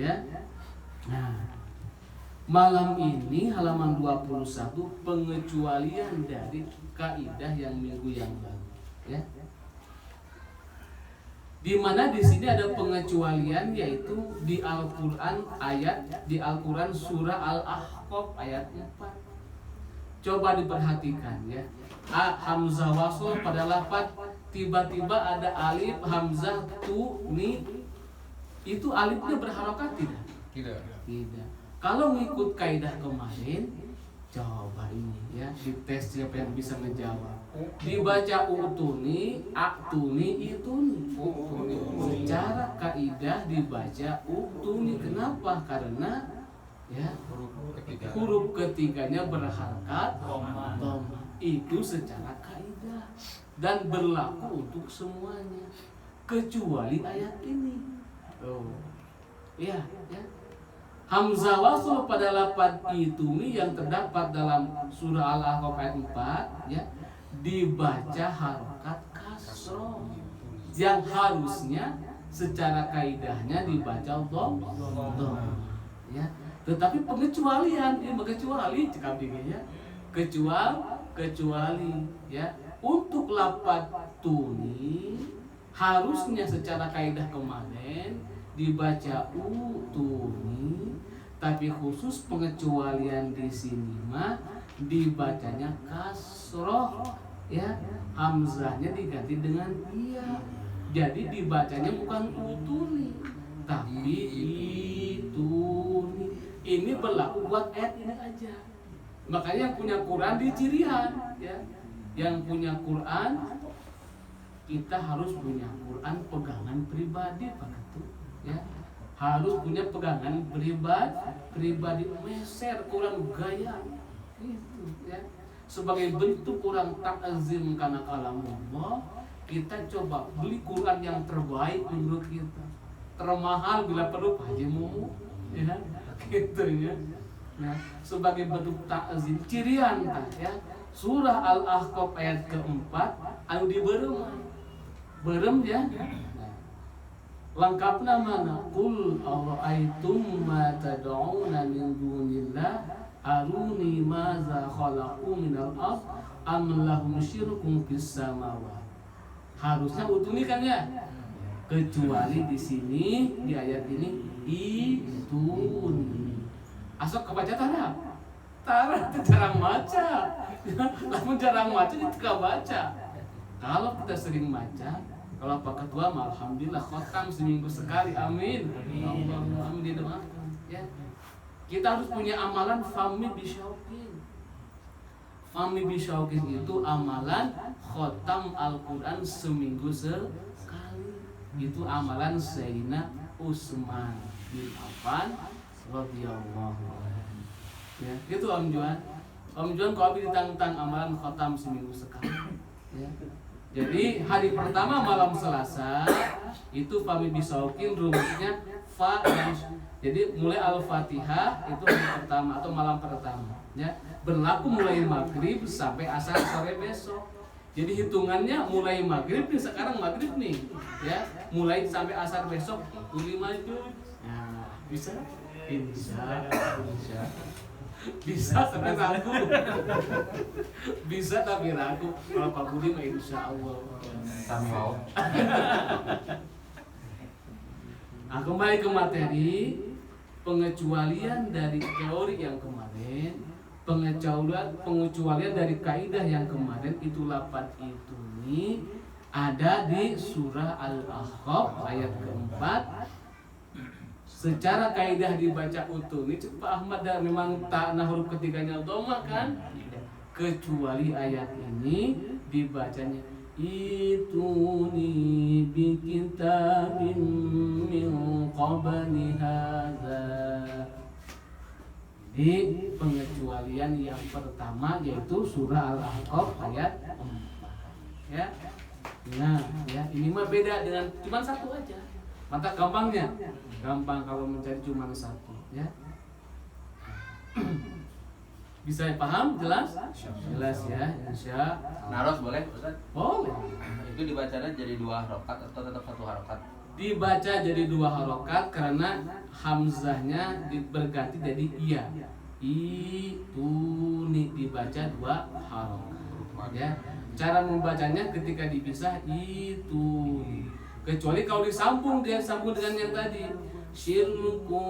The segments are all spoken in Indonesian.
ya. Nah, malam ini halaman 21 pengecualian dari kaidah yang minggu yang lalu, ya. Di mana di sini ada pengecualian yaitu di Al-Qur'an di Al-Qur'an surah Al-Ahqaf ayat 4. Coba diperhatikan ya. Hamzah wasl pada lafaz tiba-tiba ada alif hamzah tu ni, itu alifnya berharokat tidak? Tidak. Kalau ngikut kaidah kemarin, coba ini ya, dites siapa yang bisa menjawab. Dibaca utuni, aktuni, ituni. Secara kaidah dibaca utuni. Kenapa? Karena ya huruf ketiganya berharokat dhamma. Itu secara kaidah dan berlaku untuk semuanya kecuali ayat ini. Ya. Hamzah wasl pada lafaz ituni yang terdapat dalam surah Al-Ahqaf ayat 4 ya, dibaca harokat kasroh yang harusnya secara kaidahnya dibaca dhamma ya. Tetapi pengecualian cekap dingin ya, kecuali ya untuk lafaz tuni harusnya secara kaidah kemarin dibaca utuni, tapi khusus pengecualian di sini mah dibacanya kasroh ya, hamzahnya diganti dengan iya, jadi dibacanya bukan utuni tapi ituni. Ini berlaku buat ayat ini aja. Makanya yang punya Quran di cirian ya, yang punya Quran kita harus punya Quran pegangan pribadi Pak Ketua ya, harus punya pegangan pribadi meser kurang gaya itu ya, sebagai bentuk kurang takzim karena kalamullah. Kita coba beli Quran yang terbaik menurut kita, termahal bila perlu Pak Haji Mumu ya gitu ya. Nah, sebagai bentuk takzim cirian ya, surah Al-Ahqaf ayat keempat anu diberem ya. Lengkapnya mana? Qul ara'aytum ma tad'una min dunillah aruni maza khalaqu minal ard am lahum syirkun fis samawat. Harusnya utuni kan ya? Kecuali di sini di ayat ini ituni. Asok kebaca tarah. Tarah itu jarang baca. Lamun jarang baca itu gak baca. Kalau kita sering baca, kalau Pak Ketua mah alhamdulillah khotam seminggu sekali, amin. Allahumma amin didoakan ya. Kita harus punya amalan fami bisyauqin. Fami bisyauqin itu amalan khotam Al-Qur'an seminggu sekali. Itu amalan Sayyidina Utsman bin Affan radhiyallahu anhu. Ya, itu Om Juan. Om Juan kalau ditantang amalan khotam seminggu sekali ya. Jadi hari pertama malam Selasa itu fami bisaukin rumusnya fa dan jadi mulai Al-Fatihah itu hari pertama atau malam pertama ya, berlaku mulai maghrib sampai asar sore besok. Jadi hitungannya mulai maghrib nih, sekarang maghrib nih ya, mulai sampai asar besok 5 juz. Nah, bisa tapi ragu. Bisa tapi ragu. Kalau Pak Budi mah insya Allah. Kami mau. Nah, kembali ke materi pengecualian dari teori yang kemarin, pengecualian dari kaidah yang kemarin itu lafaz itu nih ada di surah Al-Ahqaf ayat keempat. Secara kaidah dibaca utuni, Pak Ahmad dan memang tak huruf ketiganya dhamma kan? Kecuali ayat ini dibacanya ituni bi kitabin min qabli hadza. Di pengecualian yang pertama yaitu surah Al-Ahqaf ayat 4. Ya. Nah, ya, ini mah beda dengan cuma satu aja. Mata gampangnya, gampang kalau mencari cuma satu, ya. Bisa paham, jelas? Jelas ya, insya. Naros boleh, Ustaz? Boleh. Itu dibacanya jadi 2 harokat atau tetap 1 harokat? dibaca jadi 2 harokat karena hamzahnya berganti jadi iya. Ituni dibaca 2 harokat ya. Cara membacanya ketika dipisah ituni. Kecuali kalau disambung, dia sambung dengan yang tadi. Syirku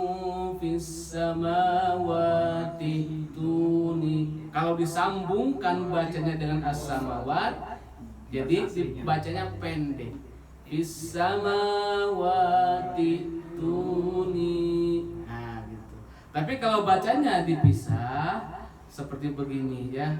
fis samawati tuni. Kalau disambungkan bacanya dengan as-samawat, jadi dibacanya pendek. Fis samawati tuni. Nah, gitu. Tapi kalau bacanya dipisah seperti begini ya.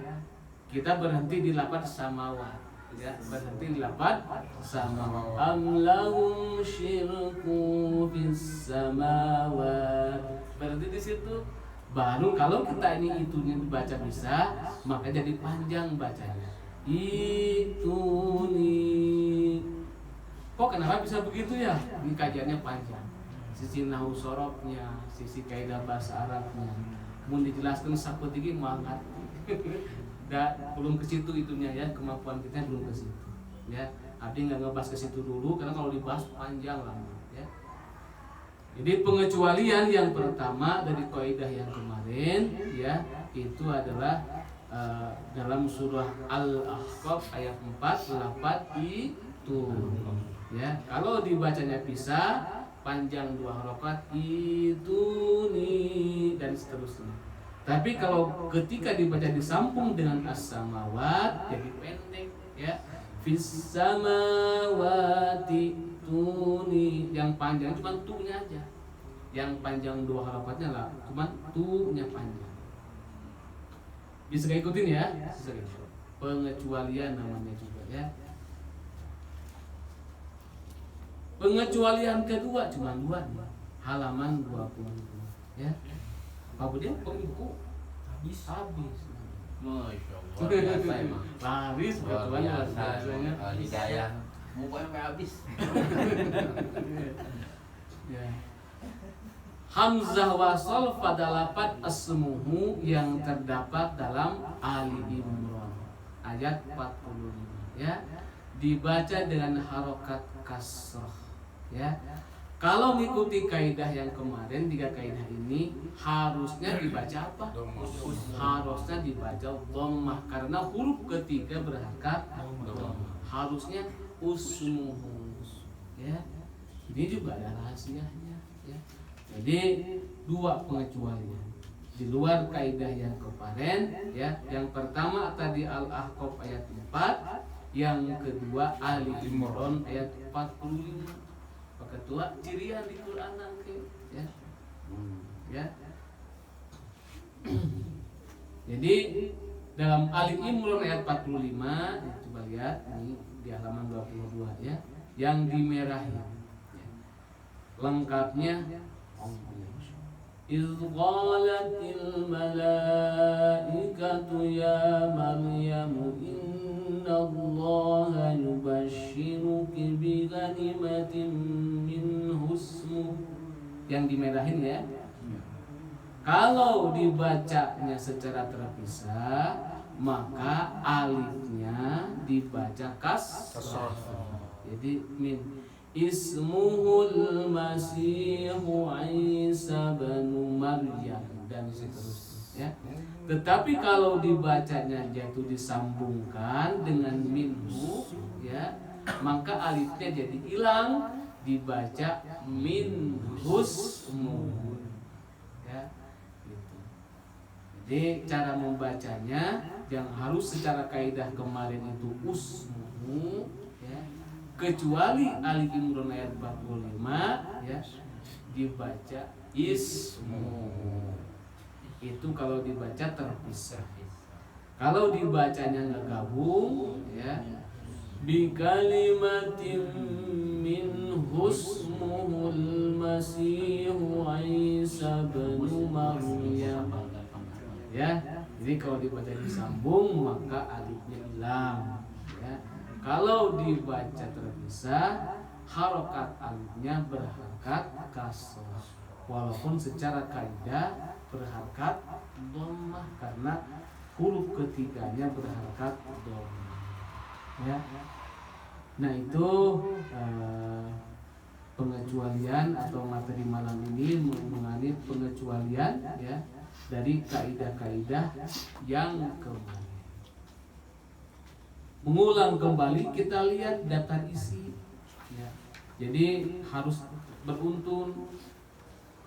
Kita berhenti di lafaz samawat. Ya, berhenti di lafaz samawat. Am lahum syirku fis samawat. Berhenti di situ. Baru kalau kita ini itunya dibaca bisa, maka jadi panjang bacanya. Ituni. Kok kenapa bisa begitu ya? Ini kajiannya panjang. Sisi nahwu sorofnya, sisi kaidah bahasa Arabnya. Mun dijelaskan sakuti mangat. Belum ke situ itunya ya, kemampuan kita belum ke situ. Ya, Abdi nggak ngebahas ke situ dulu karena kalau dibahas panjang lama ya. Jadi pengecualian yang pertama dari kaidah yang kemarin ya, itu adalah dalam surah Al-Ahqaf ayat 4 lafaz itu. Ya, kalau dibacanya pisah panjang 2 harokat itu nih dan seterusnya. Tapi kalau ketika dibaca disambung dengan as-samawat jadi pendek ya. Fis samawati tuni. Yang panjang cuma tu-nya aja. Yang panjang 2 harokatnya lah cuma tu-nya panjang. Bisa ikutin ya? Bisa. Pengecualian namanya juga ya. Pengecualian kedua cuma 2 halaman 20 ya. Pak Budi buku habis. Masya Allah. Laris kebetulan biasanya. Di saya bukunya sampai habis. Ya. Hamzah wasol pada lafaz asmuhu yang terdapat dalam Ali Imran ayat 45 ya. Dibaca dengan harokat kasrah ya. Kalau mengikuti kaidah yang kemarin, 3 kaidah ini harusnya dibaca apa? Harusnya dibaca dhammah karena huruf ketiga berharokat dhammah. Harusnya usmuhu. Ya. Ini juga ada rahasianya ya. Jadi 2 pengecualian. Di luar kaidah yang kemarin ya. Yang pertama tadi Al-Ahqaf ayat 4, yang kedua Ali Imran ayat 45. Ketua cirian di Quran nanti ya. Ya. Jadi dalam Ali Imran ayat 45 coba lihat ini di halaman 22 ya, yang dimerahi ya. Lengkapnya إذ قالت الملائكة يا مريم إن الله يبشرك بكلمة منه اسمه. Yang dimerahin ya. Kalau dibacanya secara terpisah, maka alifnya dibaca kasrah. Jadi min Ismuhul Masihu Isa bin Maryam dan seterusnya ya. Tetapi kalau dibacanya jatuh disambungkan dengan minhu ya, maka alifnya jadi hilang, dibaca minhusmu ya gitu. Jadi cara membacanya yang harus secara kaidah kemarin itu usmuhu ya. Kecuali Ali Imran ayat 45 ya, dibaca ismu. Itu kalau dibaca terpisah. Kalau dibacanya nggak gabung ya, bi kalimatin min husmuhul masihu Isa bin Maryam ya. Jadi kalau dibaca disambung maka alifnya hilang ya. Kalau dibaca terpisah, harokat alifnya berharokat kasrah. Walaupun secara kaidah berharokat dhammah karena huruf ketiganya berharokat dhammah. Ya. Nah itu pengecualian atau materi malam ini mengenai pengecualian ya dari kaidah-kaidah yang kemarin. Mengulang kembali kita lihat daftar isi ya. Jadi harus beruntun.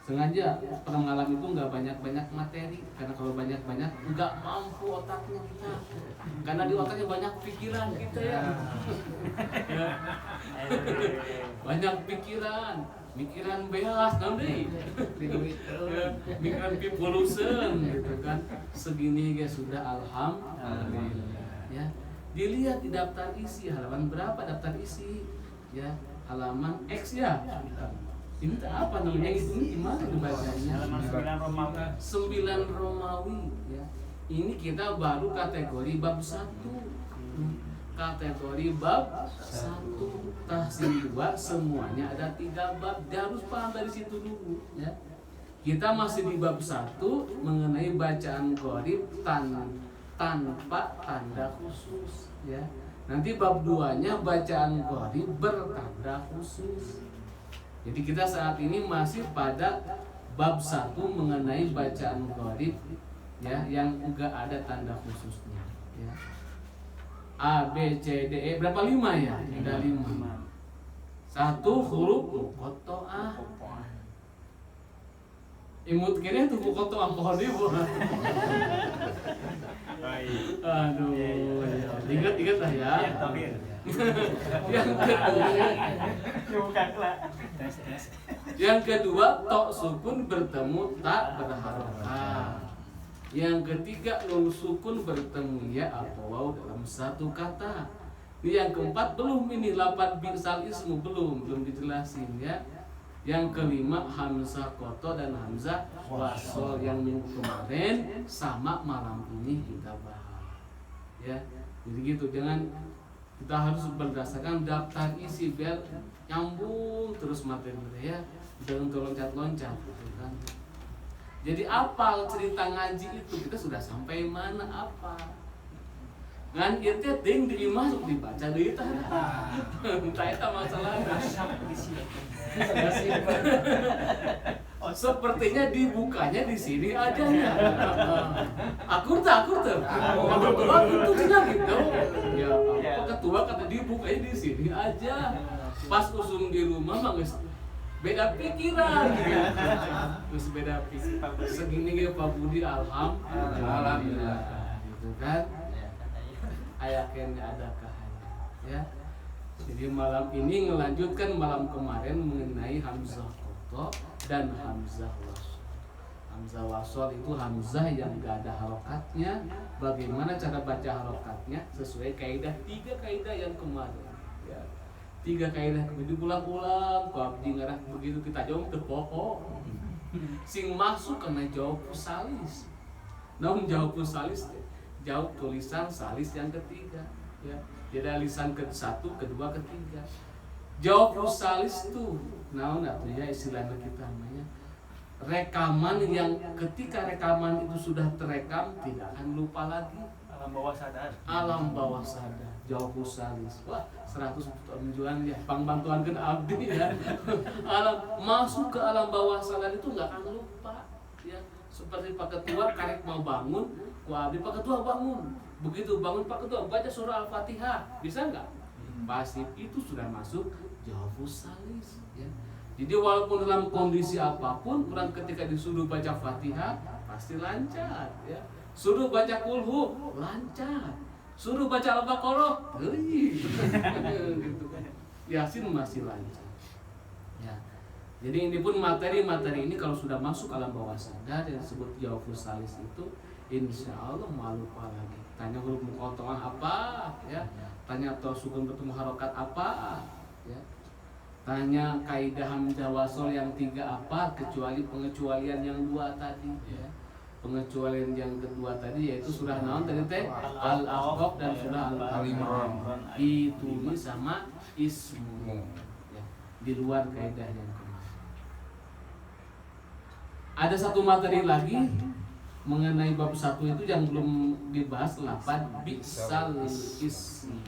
Sengaja pada malam itu nggak banyak-banyak materi, karena kalau banyak-banyak nggak mampu otaknya kita, karena di otaknya banyak pikiran kita ya. Banyak pikiran beas nanti, pikiran pipolusen gitu kan. Segini guys sudah alhamdulillah ya. Dilihat di daftar isi halaman berapa daftar isi ya, halaman X ya. Ini apa namanya itu gimana dibacanya? 9 Romawi ya. Ini kita baru kategori bab 1. Kategori bab 1 tahsin 2 semuanya ada 3 bab. Dia harus paham dari situ dulu ya. Kita masih di bab 1 mengenai bacaan gharib tanpa tanda khusus ya. Nanti bab 2-nya bacaan gharib bertanda khusus. Jadi kita saat ini masih pada bab 1 mengenai bacaan gharib ya, yang enggak ada tanda khususnya ya. A, B, C, D, E berapa 5 ya? Ada 5. 1 huruf muqatta'ah. Imut kira itu muqatta'ah gharib. Aduh. Ingat lah ya. Yang kedua tok sukun bertemu tak berharokat. Yang ketiga nun sukun bertemu ya atau waw dalam satu kata. Yang keempat belum ini lapan bi'sal ismu belum dijelasin ya. Yang kelima hamzah koto dan hamzah wasol yang minggu kemarin sama malam ini kita bahas ya. Jadi gitu, jangan, kita harus berdasarkan daftar isi biar nyambung terus materi ya, jangan loncat-loncat gitu kan. Jadi apal cerita ngaji itu kita sudah sampai mana apa ngan itu ting dimasuk dibaca deui tah. Entah eta masalahnya. Sepertinya dibukanya di sini aja ya. Akur tuh. Ketua itu tidak gitu. Ya, ketua kata dibukanya di sini aja. Pas usung di rumah mah geus beda pikiran gitu. Terus beda pikiran. Segini ge Pak Budi alhamdulillah. Gitu kan. Ayaken adakah ya. Jadi malam ini ngelanjutkan malam kemarin mengenai hamzah koto dan hamzah wasol. Hamzah wasol itu hamzah yang gak ada harokatnya. Bagaimana cara baca harokatnya sesuai kaidah 3 kaidah yang kemarin ya. 3 kaidah begitu ulang-ulang ku abdi ngarah begitu kita jawab teu pokok. Sing masuk kena jawab salis. Namun jawab salis jawab tulisan salis yang ketiga ya. Jadi lisan ke-1, kedua, ketiga. Jawab salis tuh naon atuh ya istilahnya kita namanya rekaman yang ketika rekaman itu sudah terekam tidak akan lupa lagi. Alam bawah sadar. Jawab salis. Wah, 100 menjuan ya. Bantuankeun abdi ya. Alam masuk ke alam bawah sadar itu enggak akan lupa ya. Seperti Pak Ketua karek mau bangun, ku abdi Pak Ketua bangun. Begitu bangun Pak Ketua baca surah Al-Fatihah, bisa nggak? Pasti itu sudah masuk jawabus salis ya. Jadi walaupun dalam kondisi apapun, orang ketika disuruh baca Fatihah pasti lancar ya. Suruh baca kulhu lancar. Suruh baca Al-Baqarah, gitu kan. Yasin masih lancar. Ya. Jadi ini pun materi-materi ini kalau sudah masuk alam bawah sadar yang disebut jawabus salis itu insya Allah malu lagi. Tanya huruf muqatta'ah apa ya, tanya atau sukun bertemu harokat apa ya, tanya kaidah hamzah wasol yang 3 apa, kecuali pengecualian yang 2 tadi ya. Pengecualian yang kedua tadi yaitu surah naon tadi teh Al-Ahqaf dan surah Al-Imran ditulis sama ismu ya, di luar kaidah yang kemarin. Ada satu materi lagi mengenai bab 1 itu yang belum dibahas, lapan bi'sal ismi.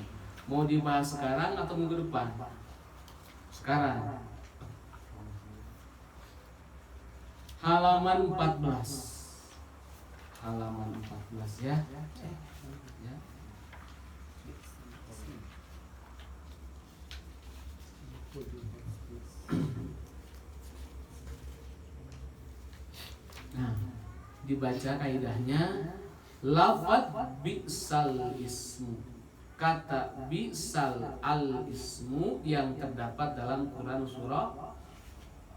Mau dibahas sekarang atau minggu depan? Sekarang. halaman 14. Halaman 14 ya. Ya. Nah, dibaca kaidahnya lafaz bi'sal ismu. Kata bi'sal al ismu yang terdapat dalam Quran surah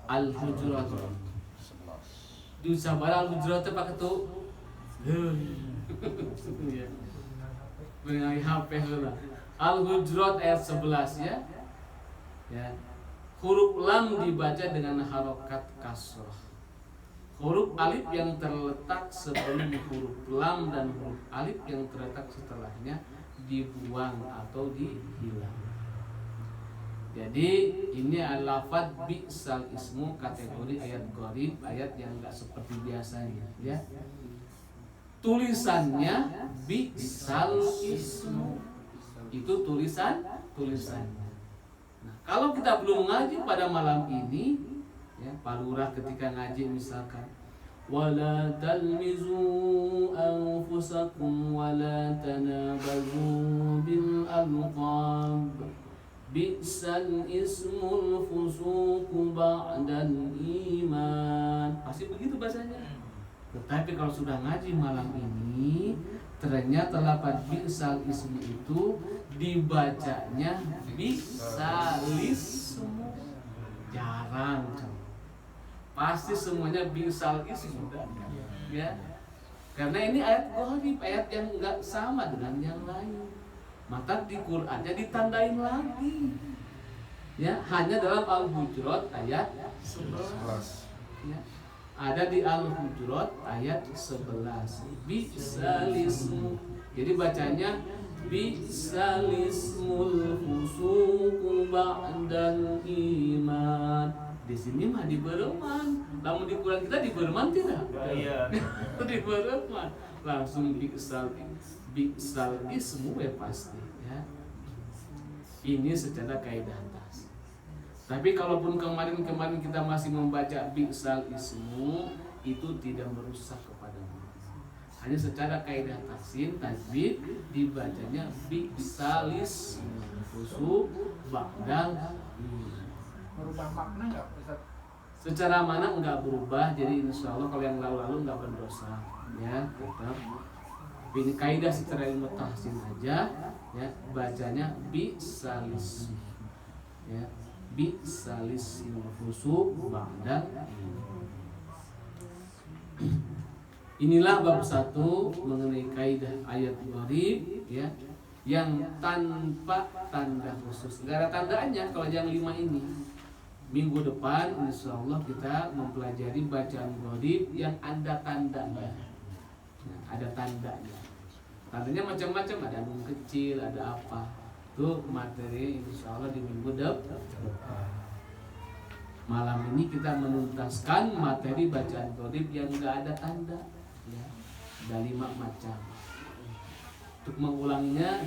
Al-Hujurat. Di sabara Al-Hujurat itu pakai tuh. Ya. Dengan HP heula. Al-Hujurat ayat 11 ya. Ya. Huruf lam dibaca dengan harokat kasrah. Huruf alif yang terletak sebelum huruf lam dan huruf alif yang terletak setelahnya dibuang atau dihilang. Jadi ini adalah lafaz bi'sal ismu kategori ayat gharib, ayat yang enggak seperti biasanya ya. Tulisannya bi'sal ismu. Itu tulisannya. Nah, kalau kita belum ngaji pada malam ini ya, Pak Lurah ketika ngaji misalkan wala talmizu anfusakum wala tanabazu bil alqab bi'sal ismul fusuq ba'dal iman. Pasti begitu bahasanya. Tetapi kalau sudah ngaji malam ini ternyata lafaz bi'sal ismu itu dibacanya bi'sal ismu. Jarang. Pasti semuanya bi'sal ismu ya. Karena ini ayat gharib, ayat yang enggak sama dengan yang lain. Maka di Qur'annya ditandain lagi. Ya, hanya dalam Al-Hujurat ayat 11. Ya. Ada di Al-Hujurat ayat 11. Bi'sal ismu. Jadi bacanya bi'sal ismul fusuq ba'dal iman. Di sini mah di Bereman. Namun di Quran kita di Bereman tidak? Iya. Di Bereman langsung bi'sal ismu ya pasti ya. Ini secara kaidah atas. Tapi kalaupun kemarin kita masih membaca bi'sal ismu, itu tidak merusak kepada kita. Hanya secara kaidah taksin tajwid dibacanya bi'sal ismu fusuq ba'dal. Merubah makna nggak Ustaz? Secara mana enggak berubah, jadi insya Allah kalau yang lalu-lalu enggak berdosa ya, tetap. Ini kaidah secara ilmu tahsin aja ya, bacanya bi'salis ya, bi'salis fusuq ba'dal. Inilah bab 1 mengenai kaidah ayat gharib ya, yang tanpa tanda khusus. Enggak ada tandanya kalau yang 5 ini. Minggu depan insya Allah kita mempelajari bacaan gharib yang ada tandanya. Nah, ada tandanya. Tandanya macam-macam, ada nun kecil, ada apa. Itu materi insya Allah di minggu depan. Malam ini kita menuntaskan materi bacaan gharib yang enggak ada tanda. Ya, ada 5 macam. Untuk mengulanginya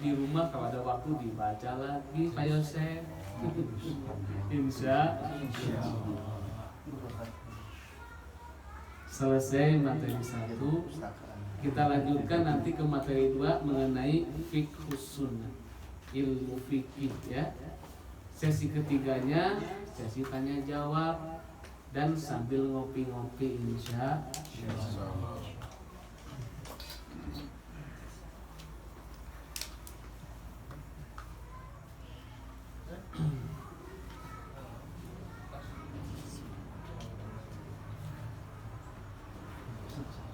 di rumah kalau ada waktu dibaca lagi Pak Yosef. Insya Allah. Selesai materi 1, kita lanjutkan nanti ke materi 2 mengenai fiqhus sunnah, ilmu fikih ya. Sesi ketiganya sesi tanya jawab dan sambil ngopi-ngopi insya Allah.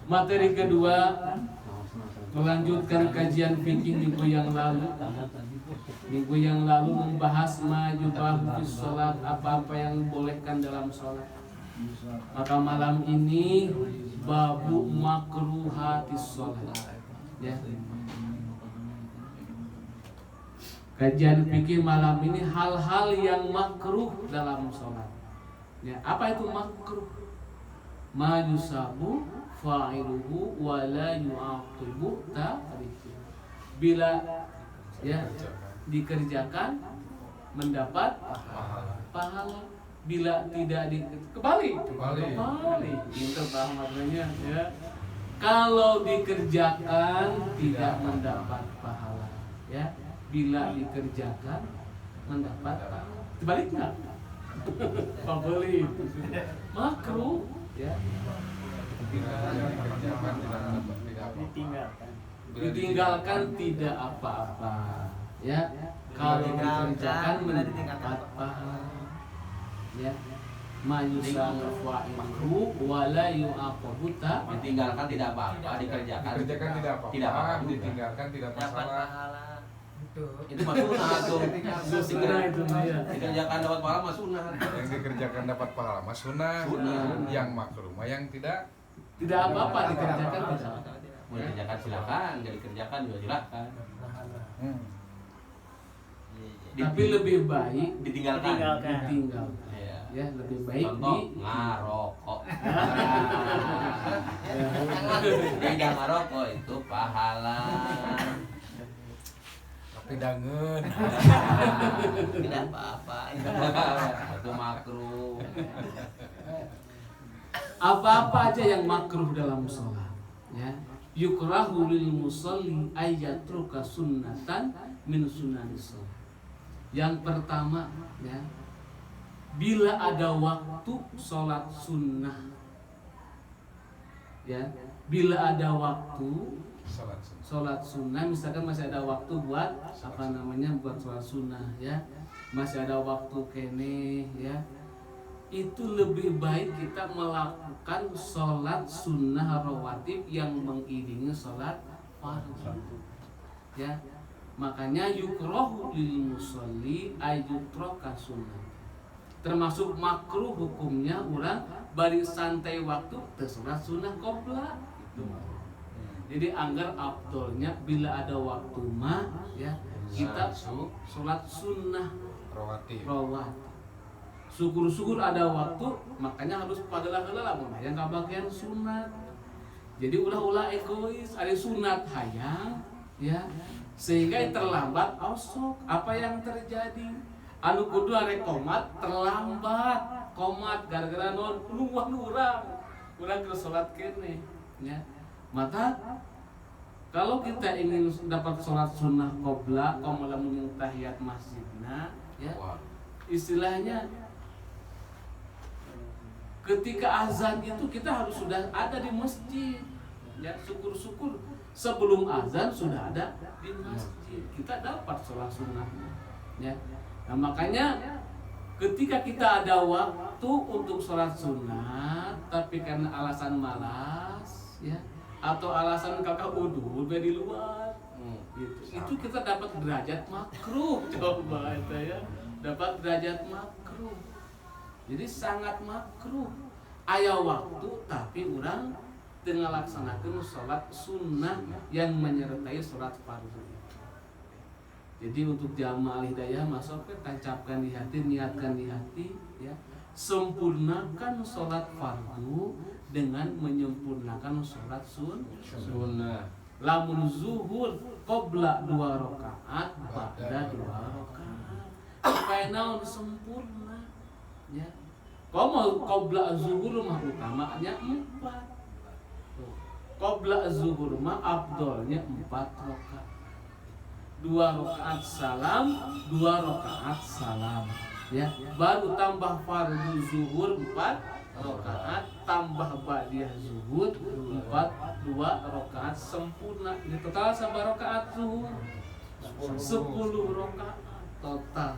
Materi kedua melanjutkan kajian fikih minggu yang lalu. Minggu yang lalu membahas majubah fi sholat, apa-apa yang dibolehkan dalam sholat. Maka malam ini babu makruhatis sholat ya. Kajian fikih malam ini hal-hal yang makruh dalam sholat ya. Apa itu makruh? Ma yusabu fa'iluhu wa la yu'aqibu ta'rifu. Bila ya dikerjakan mendapat pahala, bila tidak kembali. Kembali. Pinter Pak maknanya ya. Kalau dikerjakan tidak mendapat pahala ya. Bila dikerjakan mendapat pahala. Dibalik nggak? Pembeli makruh ya. Ditinggalkan tidak apa-apa ya. Kalau dikerjakan mendapat pahala ya. Mayusang makruh wala yu'aqabuta. Ditinggalkan tidak apa-apa, dikerjakan tidak apa-apa, tidak apa-apa juga. ditinggalkan tidak Dapat masalah. pahala. Itu mah sunnah tuh. Sunnah itu mah ya. Dikerjakan dapat pahala mah sunnah. Yang dikerjakan dapat pahala mas sunnah. Sunnah. Yang makruh mah yang tidak. Tidak apa-apa dikerjakan tidak. Mau dikerjakan silakan, jadi dikerjakan juga silakan. Tapi lebih baik Ditinggalkan. ditinggalkan. Iya. Ya, lebih baik Contoh ngarokok. Ya. Yang ngarokok itu pahala. Tapi dangen. Tidak apa-apa. Itu makruh. Apa-apa aja yang makruh dalam sholat ya. Yukrahu lil musalli ayyatruka sunnatan min sunnanis sholat. Yang pertama ya, bila ada waktu sholat sunnah ya, bila ada waktu sholat sunnah, misalkan masih ada waktu buat apa namanya, buat sholat sunnah ya, masih ada waktu kene ya, itu lebih baik kita melakukan sholat sunnah rawatib yang mengiringi sholat fardu ya. Makanya yukrohu lil musolli ayyutroka sunnah. Termasuk makruh hukumnya orang bari santai waktu tersurat sunnah qobla gitu. Jadi anggar afdolnya bila ada waktu mah ya kita sholat sunnah Rawatib. Syukur-syukur ada waktu, makanya harus padalah yang kabagian sunat. Jadi ulah-ulah egois, ada sunat hayang ya. Sehingga yang terlambat osok. Apa yang terjadi? Anu kudu arek komat terlambat. Komat gara-gara non nungguan urang ke salat kene ya. Maka kalau kita ingin dapat salat sunnah qobla qomala mun tahiyat masjidna ya. Istilahnya ketika azan itu kita harus sudah ada di masjid ya. Syukur-syukur sebelum azan sudah ada di masjid, kita dapat sholat sunnah ya. Nah makanya ketika kita ada waktu untuk sholat sunnah tapi karena alasan malas ya, atau alasan kakak udah di luar gitu, itu kita dapat derajat makruh. Coba itu ya, dapat derajat makruh. Jadi sangat makruh aya waktu tapi orang dengan laksanakan sholat sunnah yang menyertai sholat fardu. Jadi untuk jamaah hidayah masuk ke tancapkan di hati, niatkan di hati ya. Sempurnakan sholat fardu dengan menyempurnakan sholat sunnah. Lamun zuhur qobla 2 rakaat, ba'da 2 rakaat. Supaya naon sempurna ya. Kalau mau qobla zuhur mah utamanya 4. Qobla zuhur mah afdolnya 4 rakaat. 2 rakaat salam, 2 rakaat salam ya. Baru tambah fardu zuhur 4 rakaat, tambah ba'diyah zuhur 2 rakaat sempurna. Ini total sabar rakaat zuhur 10 rakaat total.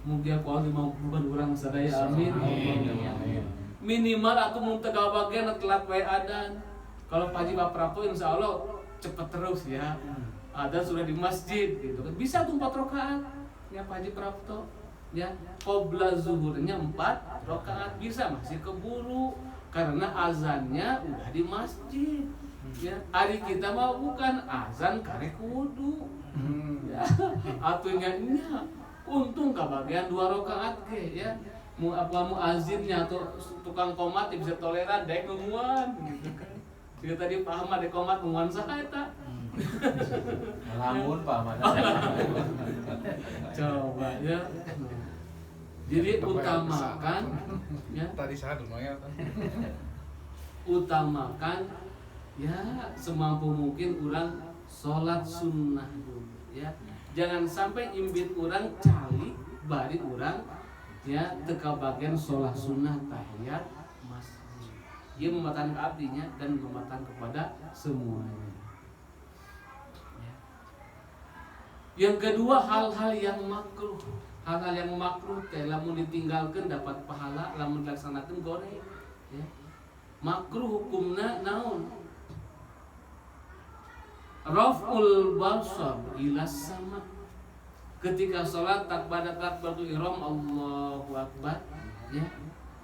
Mugia ku dimampukan urang sadaya amin. Minimal atau mun teu bagian telat wae adan. Kalau Pak Haji Pak Prapto insya Allah cepet terus ya. Ada sudah di masjid gitu kan. Bisa tuh 4 rakaat ya Pak Haji Prapto ya. Qobla zuhurnya 4 rakaat bisa, masih keburu karena azannya udah di masjid ya. Hari kita mah bukan azan karek wudu ya. Atunya nya untung kebagian 2 rakaat ke ya. Mu apa muazinnya atau tukang komat bisa toleran dek nungguan gitu kan. Jika tadi Pak Ahmad dek komat nungguan saha eta. Lamun Pak Ahmad. Coba ya. Jadi utamakan ya, Tadi saya lumayan. utamakan ya semampu mungkin orang sholat sunnah dulu ya. Jangan sampai imbit orang cali bari orang ya teka bagian sholat sunnah tahiyat masjid. Dia membatalkan ke abdinya dan membatalkan kepada semuanya. Ya. Yang kedua hal-hal yang makruh. Hal-hal yang makruh teh lamun ditinggalkan dapat pahala, lamun dilaksanakan goreng. Ya. Makruh hukumna naon? Raf'ul basar ila sama. Ketika sholat takbiratul ihram Allahu akbar ya.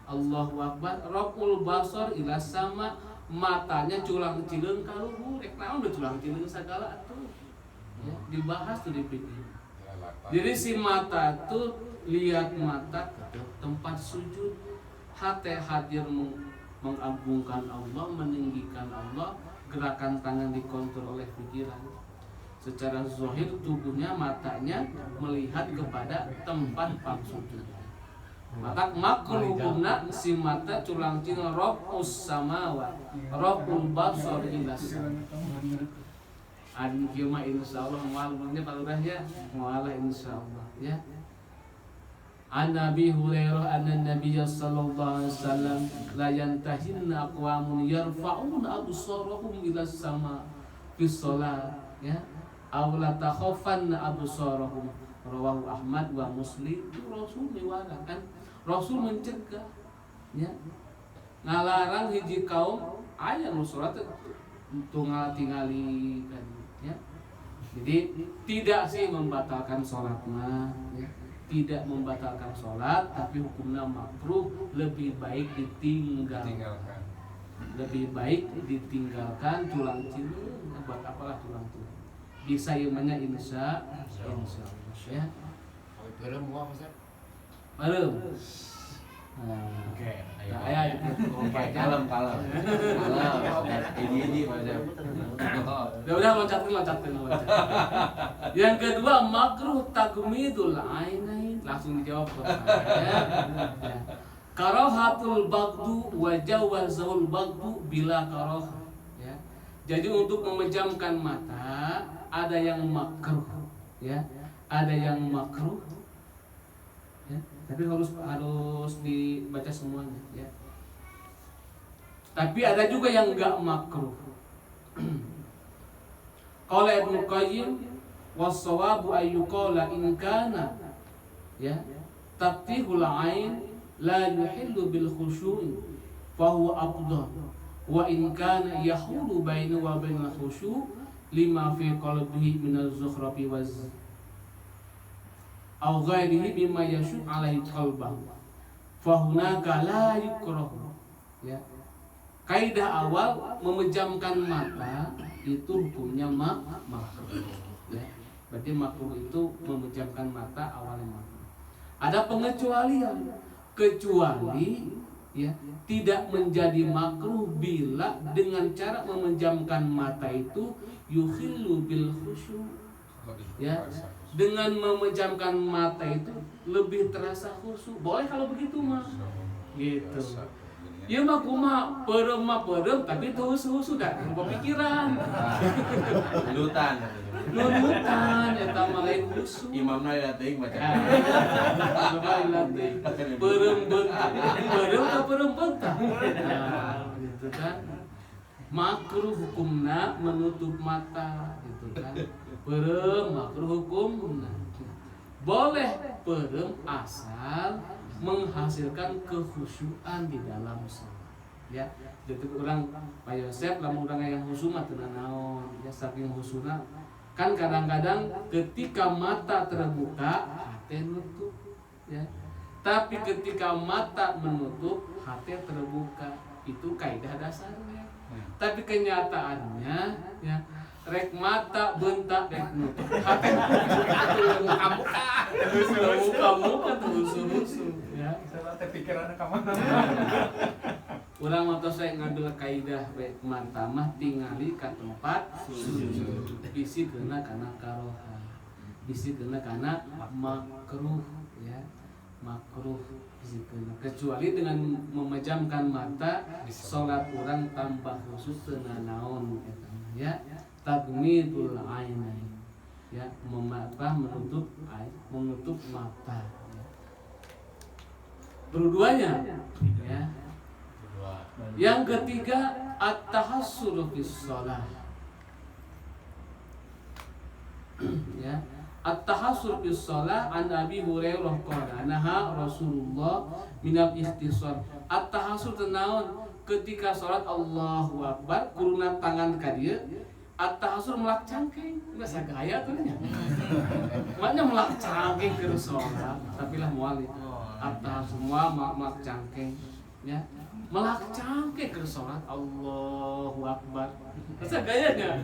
Allahu akbar, raf'ul basar ila sama, matanya culang cileung ka luhur. Rek naon udah culang cileung sagala atuh. Ya, dibahas tuh di fikih. Jadi si mata tuh lihat mata ke tempat sujud. Hati hadir mengagungkan Allah, meninggikan Allah. Gerakan tangan dikontrol oleh pikiran. Secara zahir tubuhnya, matanya melihat kepada tempat sujud. Maka makruh hukumna si mata culang cina raf'us samawat, raf'ul basar ila sama. Adi kieu mah insyaallah moal bener palurahnya, moal insyaallah ya. An Nabi Hurairah anna Nabiyya sallallahu alaihi wasallam la yantahinna aqwamun yarfa'una absarahum ila sama fi shalah ya. Aw la takhafanna absarahum. Rawahu Ahmad wa Muslim. Rasul mewarakan, Rasul mencegah ya. Ngalarang hiji kaum aya nu salat tunggal tingali kan ya. Jadi tidak sih membatalkan salatna ya. Tidak membatalkan sholat, tapi hukumnya makruh, lebih baik ditinggalkan. Lebih baik ditinggalkan tulang cileung. Buat apalah tulang cileung? Bisa imannya insya Allah ya. Belum gua Ustaz. Belum. Oke, Ayah kalem. Ini macam. Udah loncatin. Yang kedua makruh takmidul ainain, langsung dijawab ya. Karahatul bagdu wa jawazul bagdu bila karah ya. Jadi untuk memejamkan mata ada yang makruh ya. Ada yang makruh ya. Tapi harus dibaca semuanya ya. Tapi ada juga yang enggak makruh. Qala Ibnu Qayyim was-shawabu ayyuqala in kana ya taqtihul ain la yuhillu bil khushu'i fa huwa afdal wa in kana yahulu bainahu wa bainal khushu' lima fi qalbihi min az-zukhrafi waz aw ghairihi mimma yashuk alaihi qalbahu fa hunaka la yukrahu ya. Kaidah awal memejamkan mata itu hukumnya makruh ya. Berarti makruh itu memejamkan mata awalnya makruh. Ada pengecualian, kecuali ya tidak menjadi makruh bila dengan cara memejamkan mata itu yukhillu bil khusyu ya. Dengan memejamkan mata itu lebih terasa khusyuk. Boleh kalau begitu mah. Gitu. Ya mah kumaha perem tapi tuh sudah pikiran. Lutan eta mah lain khusyuk. imamna teuing baca Perem bentar. Gitu kan. Makruh hukumna menutup mata gitu kan. Perem makruh hukumna. Boleh perem asal menghasilkan kekhusyuan di dalam sholat ya. Jadi orang Pak Yosef lamun urang yang khusyuk mah teu naon ya, saking khusyukna kan kadang-kadang ketika mata terbuka hati nutup ya. Tapi ketika mata menutup hati terbuka, itu kaidah dasarnya. Tapi kenyataannya ya rek mata bentak rek nutup hati muka terus ya. Salah pikiran ka mana. Urang mah saya ngambil kaidah baik mata mah tingali ka tempat sujud. Bisi keuna kana karoha. Bisi keuna kana makruh ya. makruh zikirna kecuali dengan memejamkan mata salat orang tanpa khusus teu naon eta ya tagmidul ainain ya menutup mata ya. Dua-duanya ya. Yang ketiga at-tahassur fis shalah ya at-tahassur fis shalah an Abi Hurairah qala naha Rasulullah minal ikhtisar at-tahassur tenaon ketika salat Allahu Akbar kuruna tangan ka dieu at-tahassur melak cangkeng geus sagaya tuh nya makna melak cangkeng keur salat tapi lah moal itu at-tahassur melak cangkeng ya melak cangkeng keur salat Allahu Akbar sagayanya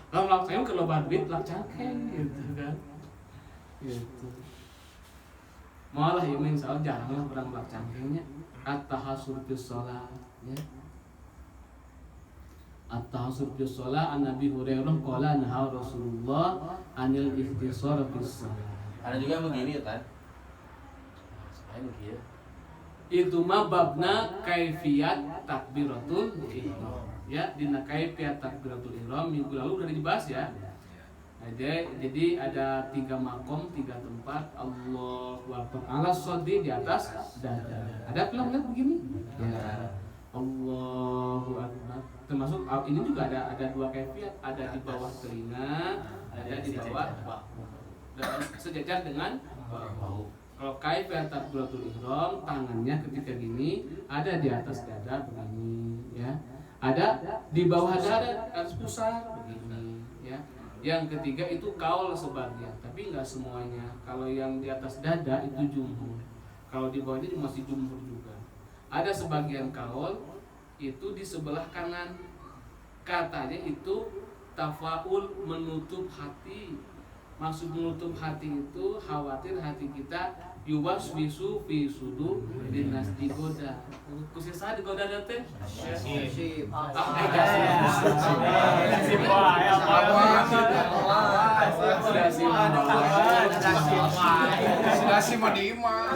kalau melak cangkeng kalau badbit melak cangkeng gitu kan gitu malah ya insya Allah jarang lah orang melak cangkengnya at-tahassur fis shalah ya at-tahassur fis shalah an Nabi Hurairah qala naha Rasulullah anil ikhtisar fis shalah. Ada juga yang begini kan? Saya begini. Itu mah babna kaifiyat takbiratul ihram. Ya, dina kaifiyat takbiratul ihram minggu lalu udah dibahas ya. Jadi ada 3 makom, 3 tempat Allahu Akbar. Ala sodi di atas dada. Ada pelan begini? Ya. Allahu Akbar. Termasuk ini juga ada 2 kaifiyat, ada di bawah telinga, ada di bawah bahu. Dan sejajar dengan bahu. Kalau kaifiyat takbiratul ihram tangannya ketika gini ada di atas dada begini ya. Ada di bawah dada atas pusar begini ya. Yang ketiga itu kaul sebagian, tapi enggak semuanya. Kalau yang di atas dada itu jumhur. Kalau di bawahnya masih jumhur juga. Ada sebagian kaul itu di sebelah kanan. Katanya itu tafaul menutup hati. Maksud menutup hati itu khawatir hati kita yuwaswisu fi sudur dinas digoda. Kusisa digoda teh. Dasi mah di imah.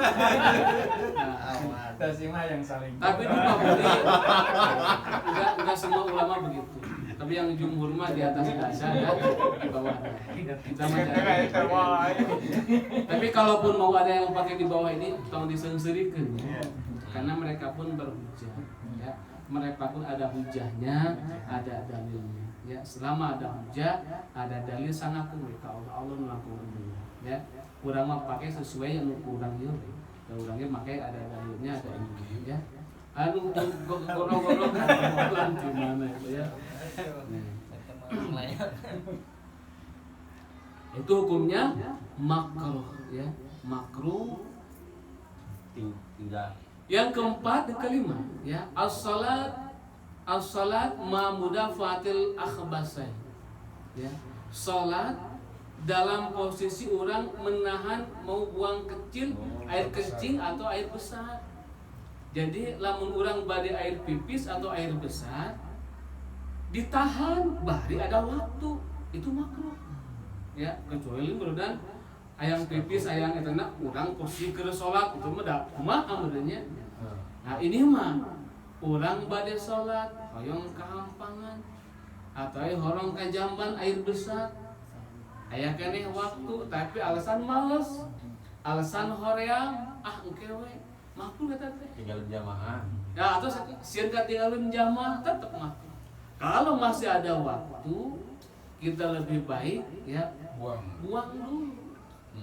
Dasi mah yang saling. Tapi itu Pak Budi enggak semua ulama begitu. Tapi yang jumhur mah di atas dada dan di bawah. Kita mah tapi kalaupun mau ada yang pakai di bawah ini tolong disengsirikeun ya. Karena mereka pun berhujah ya. Mereka pun ada hujahnya, ada dalilnya. Ya, selama ada hujah, ada dalil sangat mereka Allah melakukan ya. Urang mah pakai sesuai yang urang ieu. Da urangnya pakai ada dalilnya, ada ini ya. Anu gorong-gorong gimana itu ya. Itu hukumnya makruh ya, makruh. Tidak. Yang keempat dan kelima ya, as-salat ma mudafatil akhbasain. Ya, salat dalam posisi orang menahan mau buang kecil, air kencing atau air besar. Jadi lamun orang bade air pipis atau air besar ditahan bari ada waktu itu makruh ya, kecuali berudan ayang pipis ayang etana urang kursi keur salat itu mah da kumaha benernya. Nah ini mah urang bade salat hoyong kahampangan atau horong ka jamban air besar aya keneh waktu tapi alasan males alasan horeang engke we makruh eta teh Tinggal jamaah. ya atau sieun katinggalin jamaah tetep makruh. Kalau masih ada waktu, kita lebih baik ya buang dulu,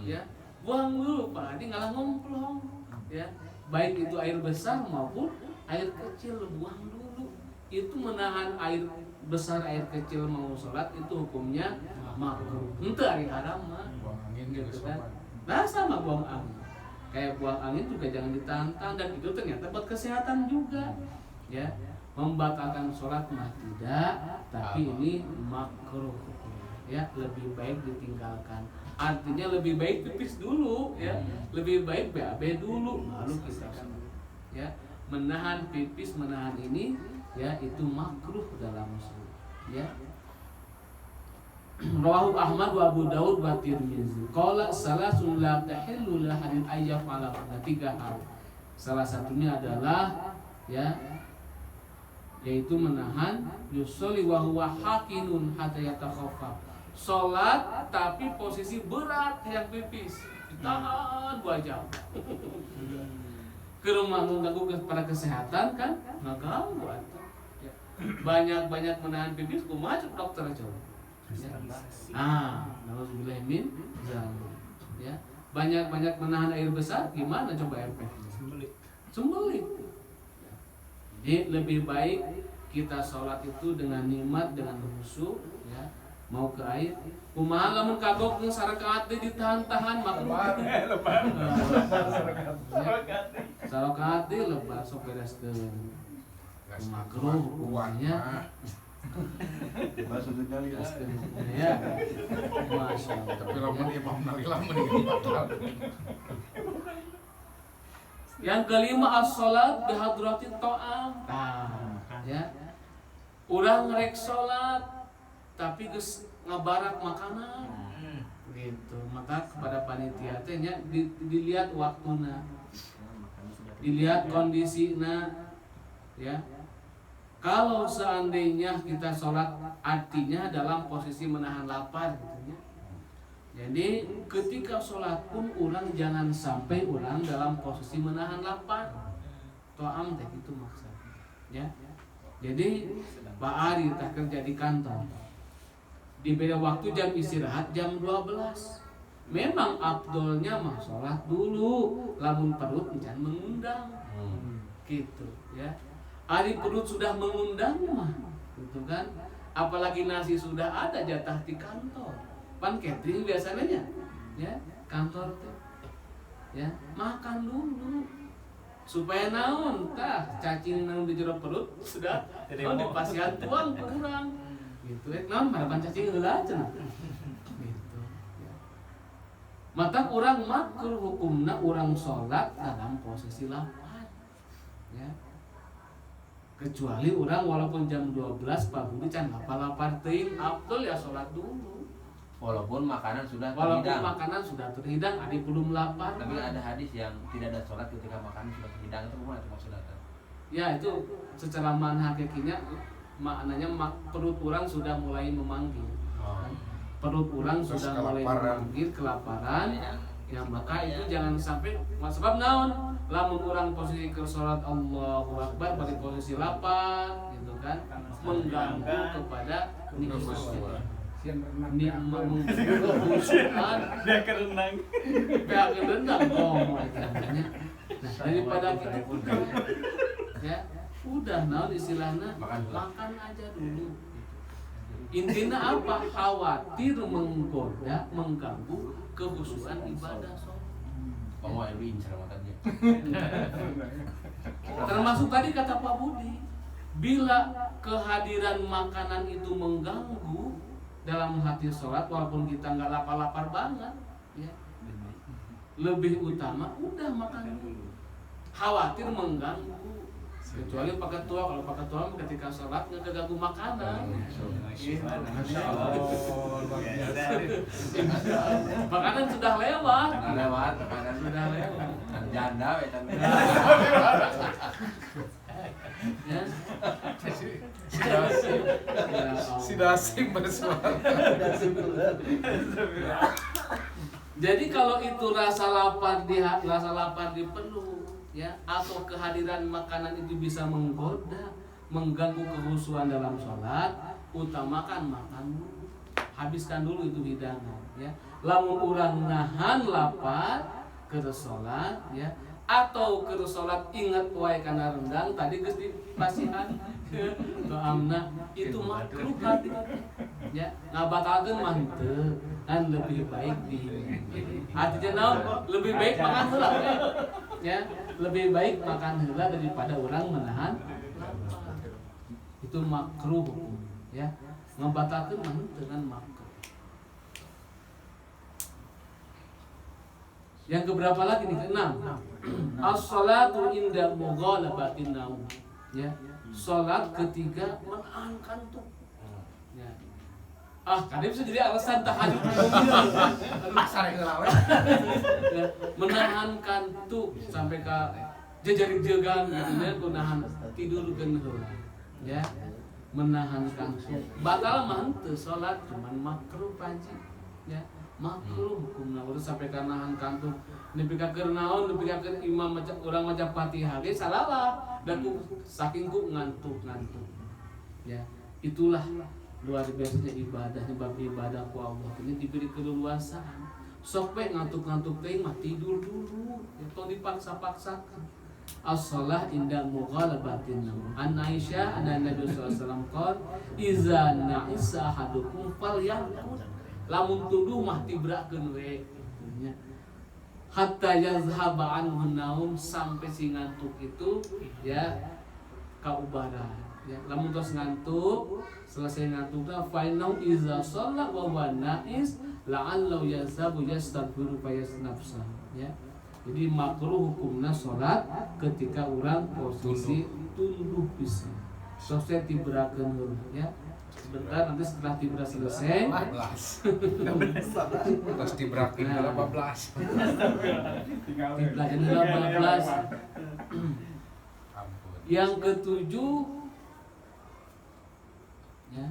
ya buang dulu Pak. Adi ngalah ngomplong, ya baik itu air besar maupun air kecil buang dulu. Itu menahan air besar air kecil mau sholat itu hukumnya makruh. Ente hari haram mah, Buang angin gitu juga kan. sopan. Nah sama buang angin, kayak buang angin juga jangan ditantang dan itu ternyata buat kesehatan juga, ya. Membatalkan sholat mah tidak, tapi ini makruh ya, lebih baik ditinggalkan. Artinya lebih baik pipis dulu ya, lebih baik BAB dulu lalu kita sholat ya. Menahan pipis, menahan ini ya itu makruh dalam sholat ya. Rawahu Ahmad wa Abu Daud wa Tirmizi. Qala salasun la tahillu lahadin ayyafala. Tiga hal. Salah satunya adalah ya yaitu menahan yusolli wa huwa hakinun hatta yatakhaffa. Salat tapi posisi berat yang pipis. Ditahan 2 jam. Ke rumah mengganggu pada kesehatan kan? Nggak ganggu atuh. Ya. Banyak-banyak menahan pipis kumaha cek dokter coba. Ya. Nauzubillah min zalik. Ya. Banyak-banyak menahan air besar gimana coba efeknya? Sembelit. Jadi lebih baik kita sholat itu dengan nikmat, dengan khusyuk, ya. Mau ke air, kumaha lamun kagok jeung sarakaat teh ditahan-tahan makruh. Sarakaat teh lebar sok bereskeun. Makruh hukumnya. Maksudnya lihat. Ya. Masyaallah. Tapi lamun imam nalila mending batal. Yang kelima as-salat bi hadratit ta'am. Ya. Urang rek salat tapi geus ngabarak makanan. Gitu. Maka kepada panitia teh nya dilihat waktuna. Dilihat kondisina. Ya. Kalau seandainya kita sholat artinya dalam posisi menahan lapar gitu ya. Jadi ketika sholat pun orang jangan sampai orang dalam posisi menahan lapar. To'am teh itu maksudnya. Ya. Jadi Pak Ari tak kerja di kantor. Diberi waktu jam istirahat jam 12. Memang abdolnya mah sholat dulu, lamun perut jangan mengundang. Gitu ya. Ari perut sudah mengundang mah, gitu kan? Apalagi nasi sudah ada jatah di kantor. Pan catering biasanya, ya kantor teh, ya makan dulu supaya naon tah cacing naon di jero perut sudah naon di pasien tuang kurang, gitu ya naon harapan cacing heula cenah, gitu. Ya. Mata urang makruh hukumna urang sholat dalam posisi lapar, ya. Kecuali orang walaupun jam 12 Pak Budi can lapar teuing afdol ya sholat dulu. Walaupun makanan sudah Walaupun terhidang. makanan sudah terhidang, ari belum lapar. Tapi ada hadis yang tidak ada sholat ketika makanan sudah terhidang, itu gimana maksudnya? Ya itu secara makna hakikinya maknanya perut orang sudah mulai memanggil. Perut orang Terus sudah mulai kelaparan. memanggil kelaparan. Ya maka itu jangan sampai sebab naon lamun orang posisi ke salat Allahu Akbar pada posisi lapar gitu kan mengganggu kepada nikmat nikmat khusyukan Dia kerenang. pihak kerenang namanya. Nah daripada gitu ya udah naon istilahnya makan aja dulu. Intinya apa? Khawatir menggoda, mengganggu kekhusyukan ibadah sholat. Mau Elwin cara makannya. Termasuk tadi kata Pak Budi, bila kehadiran makanan itu mengganggu dalam hati sholat, walaupun kita nggak lapar-lapar banget, ya, lebih utama udah makan dulu. Khawatir mengganggu. Kecuali Pak Ketua, kalau Pak Ketua ketika sholat nggak keganggu makanan. Masya Allah. Makanan sudah lewat. Lewat makanan Sudah lewat. janda wetan. Ya. Si Dasim bersuara. Jadi kalau itu rasa lapar dipenuh, ya, atau kehadiran makanan itu bisa menggoda, mengganggu kekhusyuan dalam sholat, utamakan makan dulu, habiskan dulu itu hidangan, ya. Lamun urang nahan lapar ke sholat, ya, atau ke sholat ingat wae kana rendang tadi geus dipasihan doamna itu makruh hati, ya, ngabatalkeun mah henteu kan lebih baik di artinya naon lebih baik makan heula ya lebih baik makan heula daripada orang menahan lapar. Itu makruh ya ngabatalkeun mah henteu kan makruh. Yang keberapa lagi nih? Keenam. As-salatu inda mughalabatin naum. Ya. Salat ketika menahan kantuk. Ya. Kadang bisa jadi alasan tahajud di mobil. Pasar yang lawan. Ya, menahan kantuk sampai ke jejaring jegan gitu ya, nahan tidur heula. Ya. Menahan kantuk. Batal mah henteu salat cuman makruh panci. Ya. Makruh hukumna urang sampai ka nahan kantuk. Nepi ka keur naon, nepi ka keur imam maca urang maca Fatihah ge salalah. Dan saking ku ngantuk-ngantuk. Ya, itulah luar biasanya ibadahnya bab ibadah ku Allah ini diberi keleluasaan. Sok we ngantuk-ngantuk teh mah tidur dulu. Ya tong dipaksa-paksakan. As-shalah inda mughalabatin naum. An Aisyah anna Nabi sallallahu alaihi wasallam qol iza na'isa ahadukum falyarqud. Lamun tuduh mah tibrakeun we. Hatta yazhaba anhu naum sampai si ngantuk itu ya kaubaran. Ya, lamun tos ngantuk, selesai ngantukna fa innahu iza shalla wa huwa na'is la'allahu yasabu yastaghfiru fa yasnafsa. Ya. Jadi makruh hukumna salat ketika orang posisi tunduk pisan. Sosok tibrakeun heula ya. Sebentar nanti setelah tibra selesai 14. Terus dibrakin 18. Tibrakeun heula 14. Yang ketujuh ya.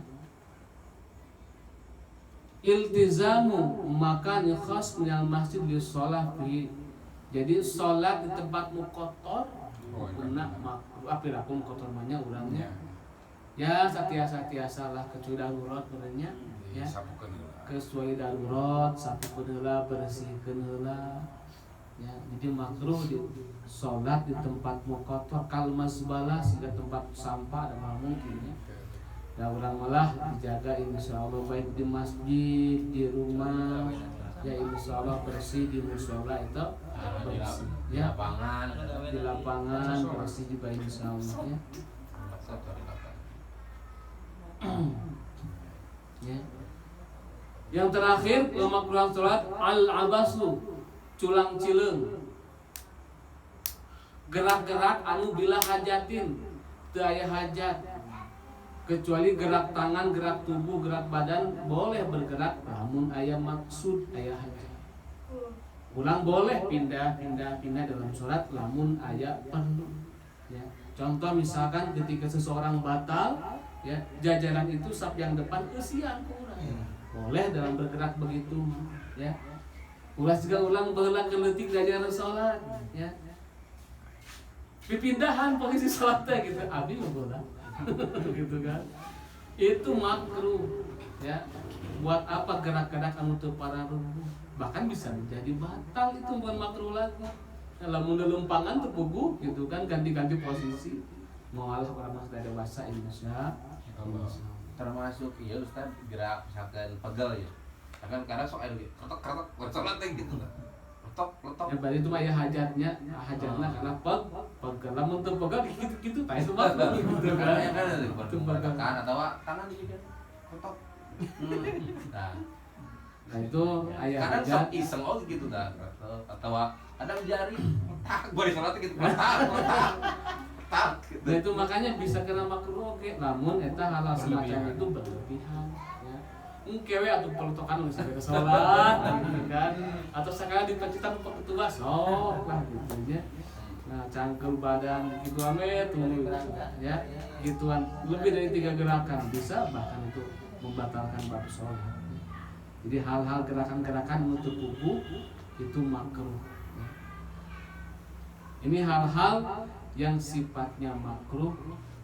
Iltizamu makan khas minal masjid li shalah fi. Jadi salat di tempat kotor kena makruh apirakum kotor manya urangnya. Ya satiasa-tiasa lah kecuali darurat urangnya ya. Kecuali darurat sapukeun heula bersihkeun heula. Ya, jadi makruh di salat di tempat kotor kal masbalah siga tempat sampah ada mungkin ya. Da urang malah dijaga insyaallah baik di masjid, di rumah, ya insyaallah bersih di mushola itu bersih. Di Ya, lapangan. di lapangan bersih juga insyaallah ya. Ya. Yang terakhir pemakruhan salat al-abasu, culang cileung. Gerak-gerak anu bila hajatin, teu aya hajat. Kecuali gerak tangan, gerak tubuh, gerak badan boleh bergerak namun aya maksud, aya hajat. Ulang boleh pindah dalam sholat namun aya perlu. Ya. Contoh misalkan ketika seseorang batal, ya jajaran itu saf yang depan kesian ke urang. Boleh dalam bergerak begitu, ya. Ulas juga ulang baheula keleutik jajaran sholat, ya. Pipindahan posisi sholat teh gitu, abi mah bola. Gitu kan. Itu makruh, ya. Buat apa gerak-gerak anu teu pararuh? Bahkan bisa menjadi batal, itu bukan makruh lagi. Lamun lempangan teu puguh gitu kan, ganti-ganti posisi. Moal orang mas dewasa Indonesia. Termasuk ya Ustaz gerak misalkan pegel ya. Kadang sok aya ketok-ketok sholat teh gitu enggak. Letok. Ya berarti itu mah ya hajatnya karena pegel. Lamun teu pegel gitu-gitu tah itu mah gitu kan. Ya kan Itu pegel. atau tangan di juga ketok. Nah itu aya Kadang hajat. sok iseng gitu dah. Atau ada jari gua di sholat gitu. Tak. Nah itu makanya bisa kena makruh oke. Namun eta hal semacam itu berlebihan ya. Kewe atau pelotokan geus sampai ke salat gitu kan. Atau sakala dipecitan ke ketua sok lah gitu nya. Nah, cangkel badan gitu ame tuh ya. Gituan lebih dari 3 gerakan bisa bahkan untuk membatalkan bab salat. Jadi hal-hal gerakan-gerakan menutup tubuh itu makruh. Ini hal-hal yang sifatnya makruh,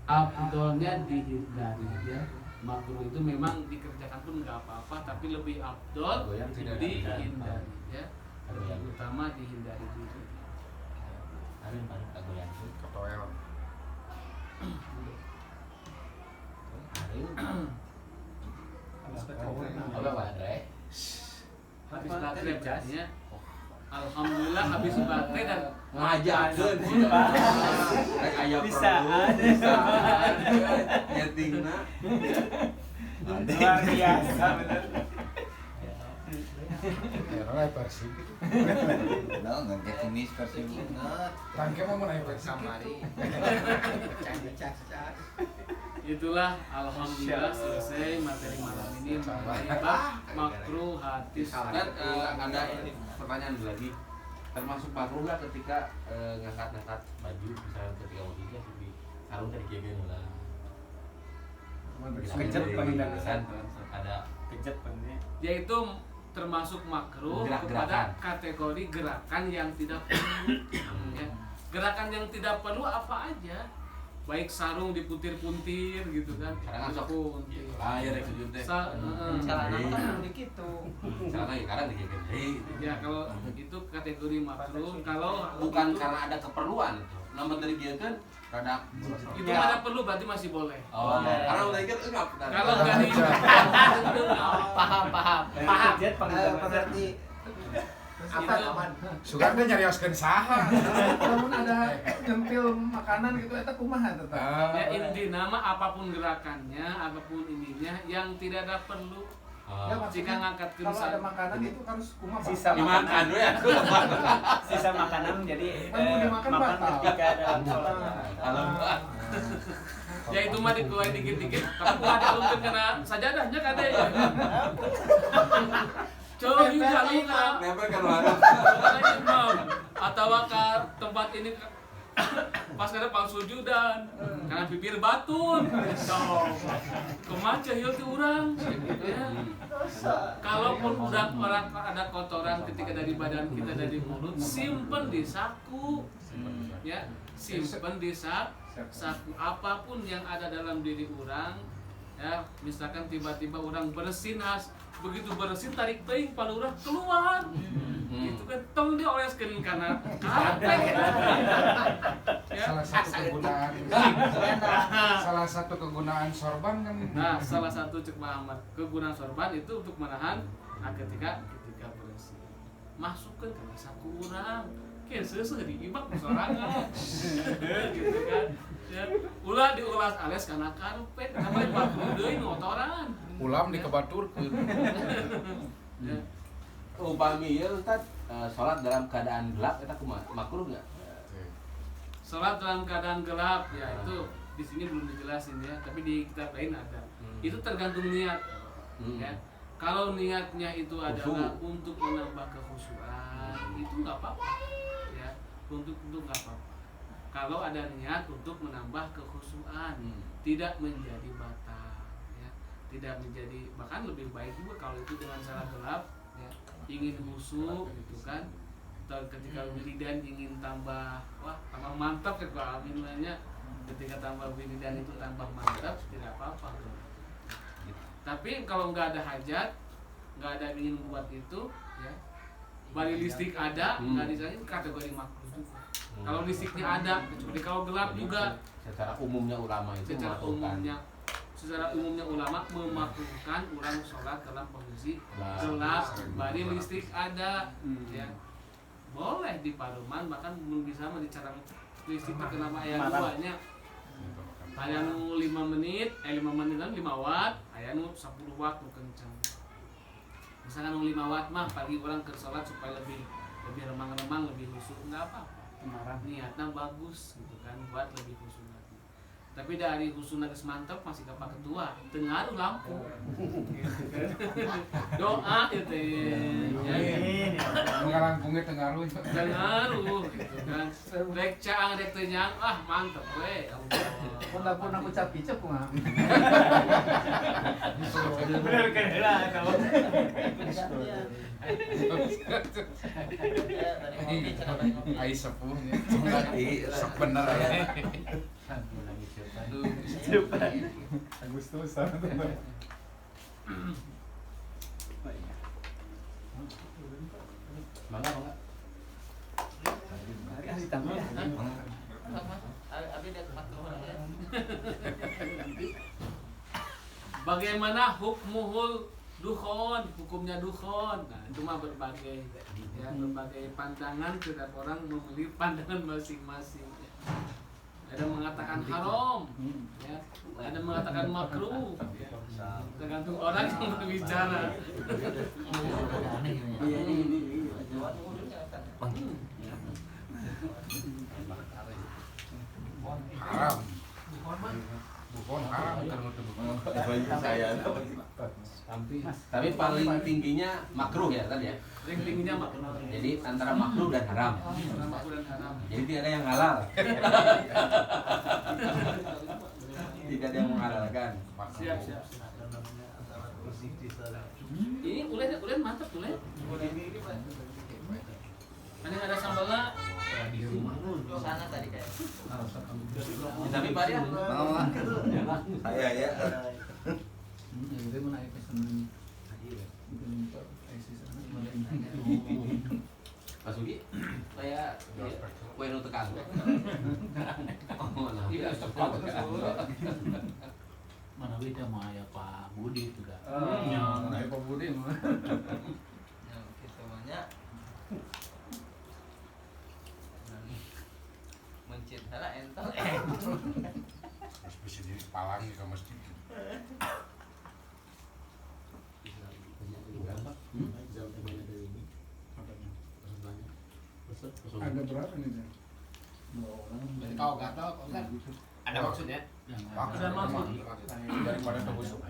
afdolnya dihindari ya. Makruh itu memang dikerjakan pun nggak apa-apa, tapi lebih afdol dihindari ya. Lebih utama dihindari dulu. Ketoel. Habis baterai ya. Alhamdulillah habis baterai dan ngajakeun rek aya Bisa. nyetingna Luar biasa bener. Era Persib. Nggak jenis versi banget. Tangke mau menaik Persib. Samari. Cak. Itulah alhamdulillah selesai materi malam ini mengenai bab makruh hadis. Dan ada ini pertanyaan lagi, termasuk makruh nggak ketika ngangkat-ngangkat baju misalnya ketika mau hijab di sarung tadi kayak lah. Kejep pengen ada kejep pengen. Yaitu termasuk makruh kepada kategori gerakan yang tidak perlu. Ya. Gerakan yang tidak perlu apa aja? Baik sarung dipuntir-puntir gitu kan. Kadang sok Puntir. lahir ya sujud teh. Celana kan begitu. Celana ya kadang dikit. Ya kalau itu kategori makruh. Kalau Bukan itu, karena ada keperluan. Namun dari dia kan rada itu ada perlu berarti masih boleh. Oh, karena udah ikat enggak. Kalau nggak di Paham. Kejep Pengerti. Apa aman? Sugan teh nyarioskeun saha. Namun ada nyempil makanan gitu eta kumaha tetap. ya inti nama apapun gerakannya, apapun ininya yang tidak ada perlu. Ya, Jika maksudnya ngangkat kalau ada kerusak makanan itu harus kumaha. Sisa Dimakan we ya. sisa makanan jadi Kan mau dimakan makan batal. ketika dalam sholat. Kalau ya itu mah dikeluarin dikit-dikit tapi gua ada untuk kena sajadahnya kade coba yuk jalur kena nempel kan warung. kena imam atau ke tempat ini pas kena pang sujudan karena bibir batun kemaca yuk tuh orang ya. Kalaupun udah orang ada kotoran ketika dari badan kita dari mulut simpen di saku ya simpen di saku apapun yang ada dalam diri orang ya misalkan tiba-tiba orang bersin begitu bersin tarik teuing palu urang keluar gitu kan tong dioleskeun kana karpet ya Salah satu kegunaan sorban kan. nah salah satu cek Muhammad kegunaan sorban itu untuk menahan ketika bersin masukkan ke saku urang kayak seuseuh diibak sorangan gitu kan ya ulah diulas ales karena karpet kamari makruh deui ngotoran Ulam dikebaturkeun. ya Upami ieu Ustaz salat dalam keadaan gelap eta kumaha? Makruh enggak? salat dalam keadaan gelap ya itu di sini belum dijelasin ya tapi di kitab lain ada itu tergantung niat ya kalau niatnya itu adalah untuk menambah kekhusyuan itu nggak apa-apa ya untuk nggak apa-apa kalau ada niat untuk menambah kekhusyuan tidak menjadi batal ya tidak menjadi bahkan lebih baik juga kalau itu dengan cara gelap ya ingin khusyuk gitu kan atau ketika wiridan ingin tambah mantap ya kalau aminannya ketika tambah wiridan itu tambah mantap tidak apa-apa tapi kalau nggak ada hajat nggak ada ingin buat itu ya bari listrik ada nggak disini kategori makruh juga kalau listriknya ada kecuali kalau gelap juga Secara umumnya ulama itu secara umumnya ulama memakruhkan orang sholat dalam kondisi gelap bari listrik ada ya boleh di paruman bahkan bisa dicarang listrik kenapa ayat 2-nya aya nu 5 menit 5 menitan 5 watt aya nu 10 watt nu kencang misalkan nu 5 watt mah pagi orang ke sholat supaya lebih remang-remang lebih khusyuk enggak apa-apa niatnya bagus gitu kan buat lebih khusyuk lagi tapi dari khusyuk geus mantap masih ka ketua teu ngaruh lampu doa itu ya Mengalangkungnya teu ngaruh. ngaruh gitu kan rek caang rek teu nyang mantep we Allah Pun aku cap-cap kumaha. Bener kan lah kalau Ai sepuh nya. Sok bener ya. Agustus teman-teman. Mangga. kasih tambah. Bagaimana hukmuhul dukhon, hukumnya dukhon. Nah, itu mah berbagai ya, berbagai pandangan, setiap orang memilih pandangan masing-masing. Ada mengatakan haram, ya. Ada mengatakan makruh, ya. Tergantung orang yang berbicara. Haram. Bukan haram kan untuk Saya Tapi paling tingginya makruh ya tadi ya. Paling tingginya mak. Jadi antara makruh dan haram. Makruh dan haram. Jadi tidak ada yang halal. Tidak ada yang menghalalkan. Siap. Ini ulen mantap ulen. Kan yang ada sambalnya Sana tadi kayak. Tapi Pak ya, mau ah. Saya ya. Pak Sugi, saya kue nu tekan. Oh, nah. Iya, Mana beda mah ya Pak Budi itu dah. Nah, Pak Budi mah. Yang kita banyak. Mencit hara entel. harus bisa jadi palang ke masjid. Ada berapa nih? Jan? Kau gatal kau kan? Ada maksudnya? Ada maksud. Daripada terbusuk.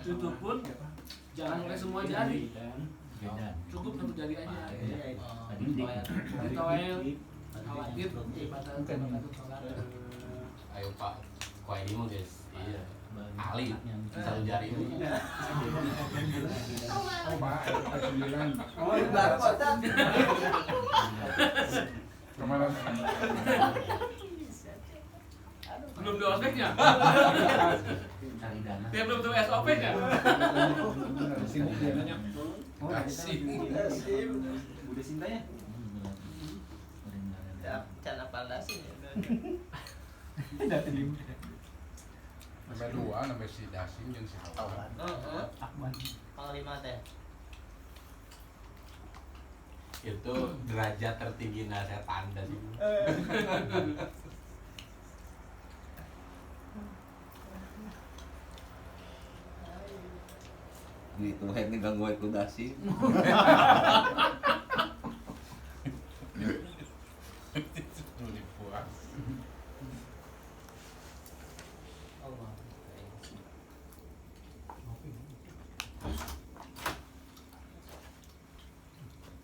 Itu pun jangan oleh semua jari. Cukup satu jari aja. Jadi tawel khawatir batal sholat. Ayo Pak, kue ini mah guys. Iya. Ali, satu jari. Oh, Pak, ada 9. Oh, di belakang kota. Kemana? Belum ada ospeknya. Cari dana. Dia belum tahu SOP-nya. Sibuk dia nanya. Kasih. Udah cintanya. Can apa sih? Nambah 2, nambah si Dasin dan si Hawan. Panglima teh. Itu derajat tertinggi nasihat Anda sih. Ini tuh yang ganggu aku dasi. Nulis puas.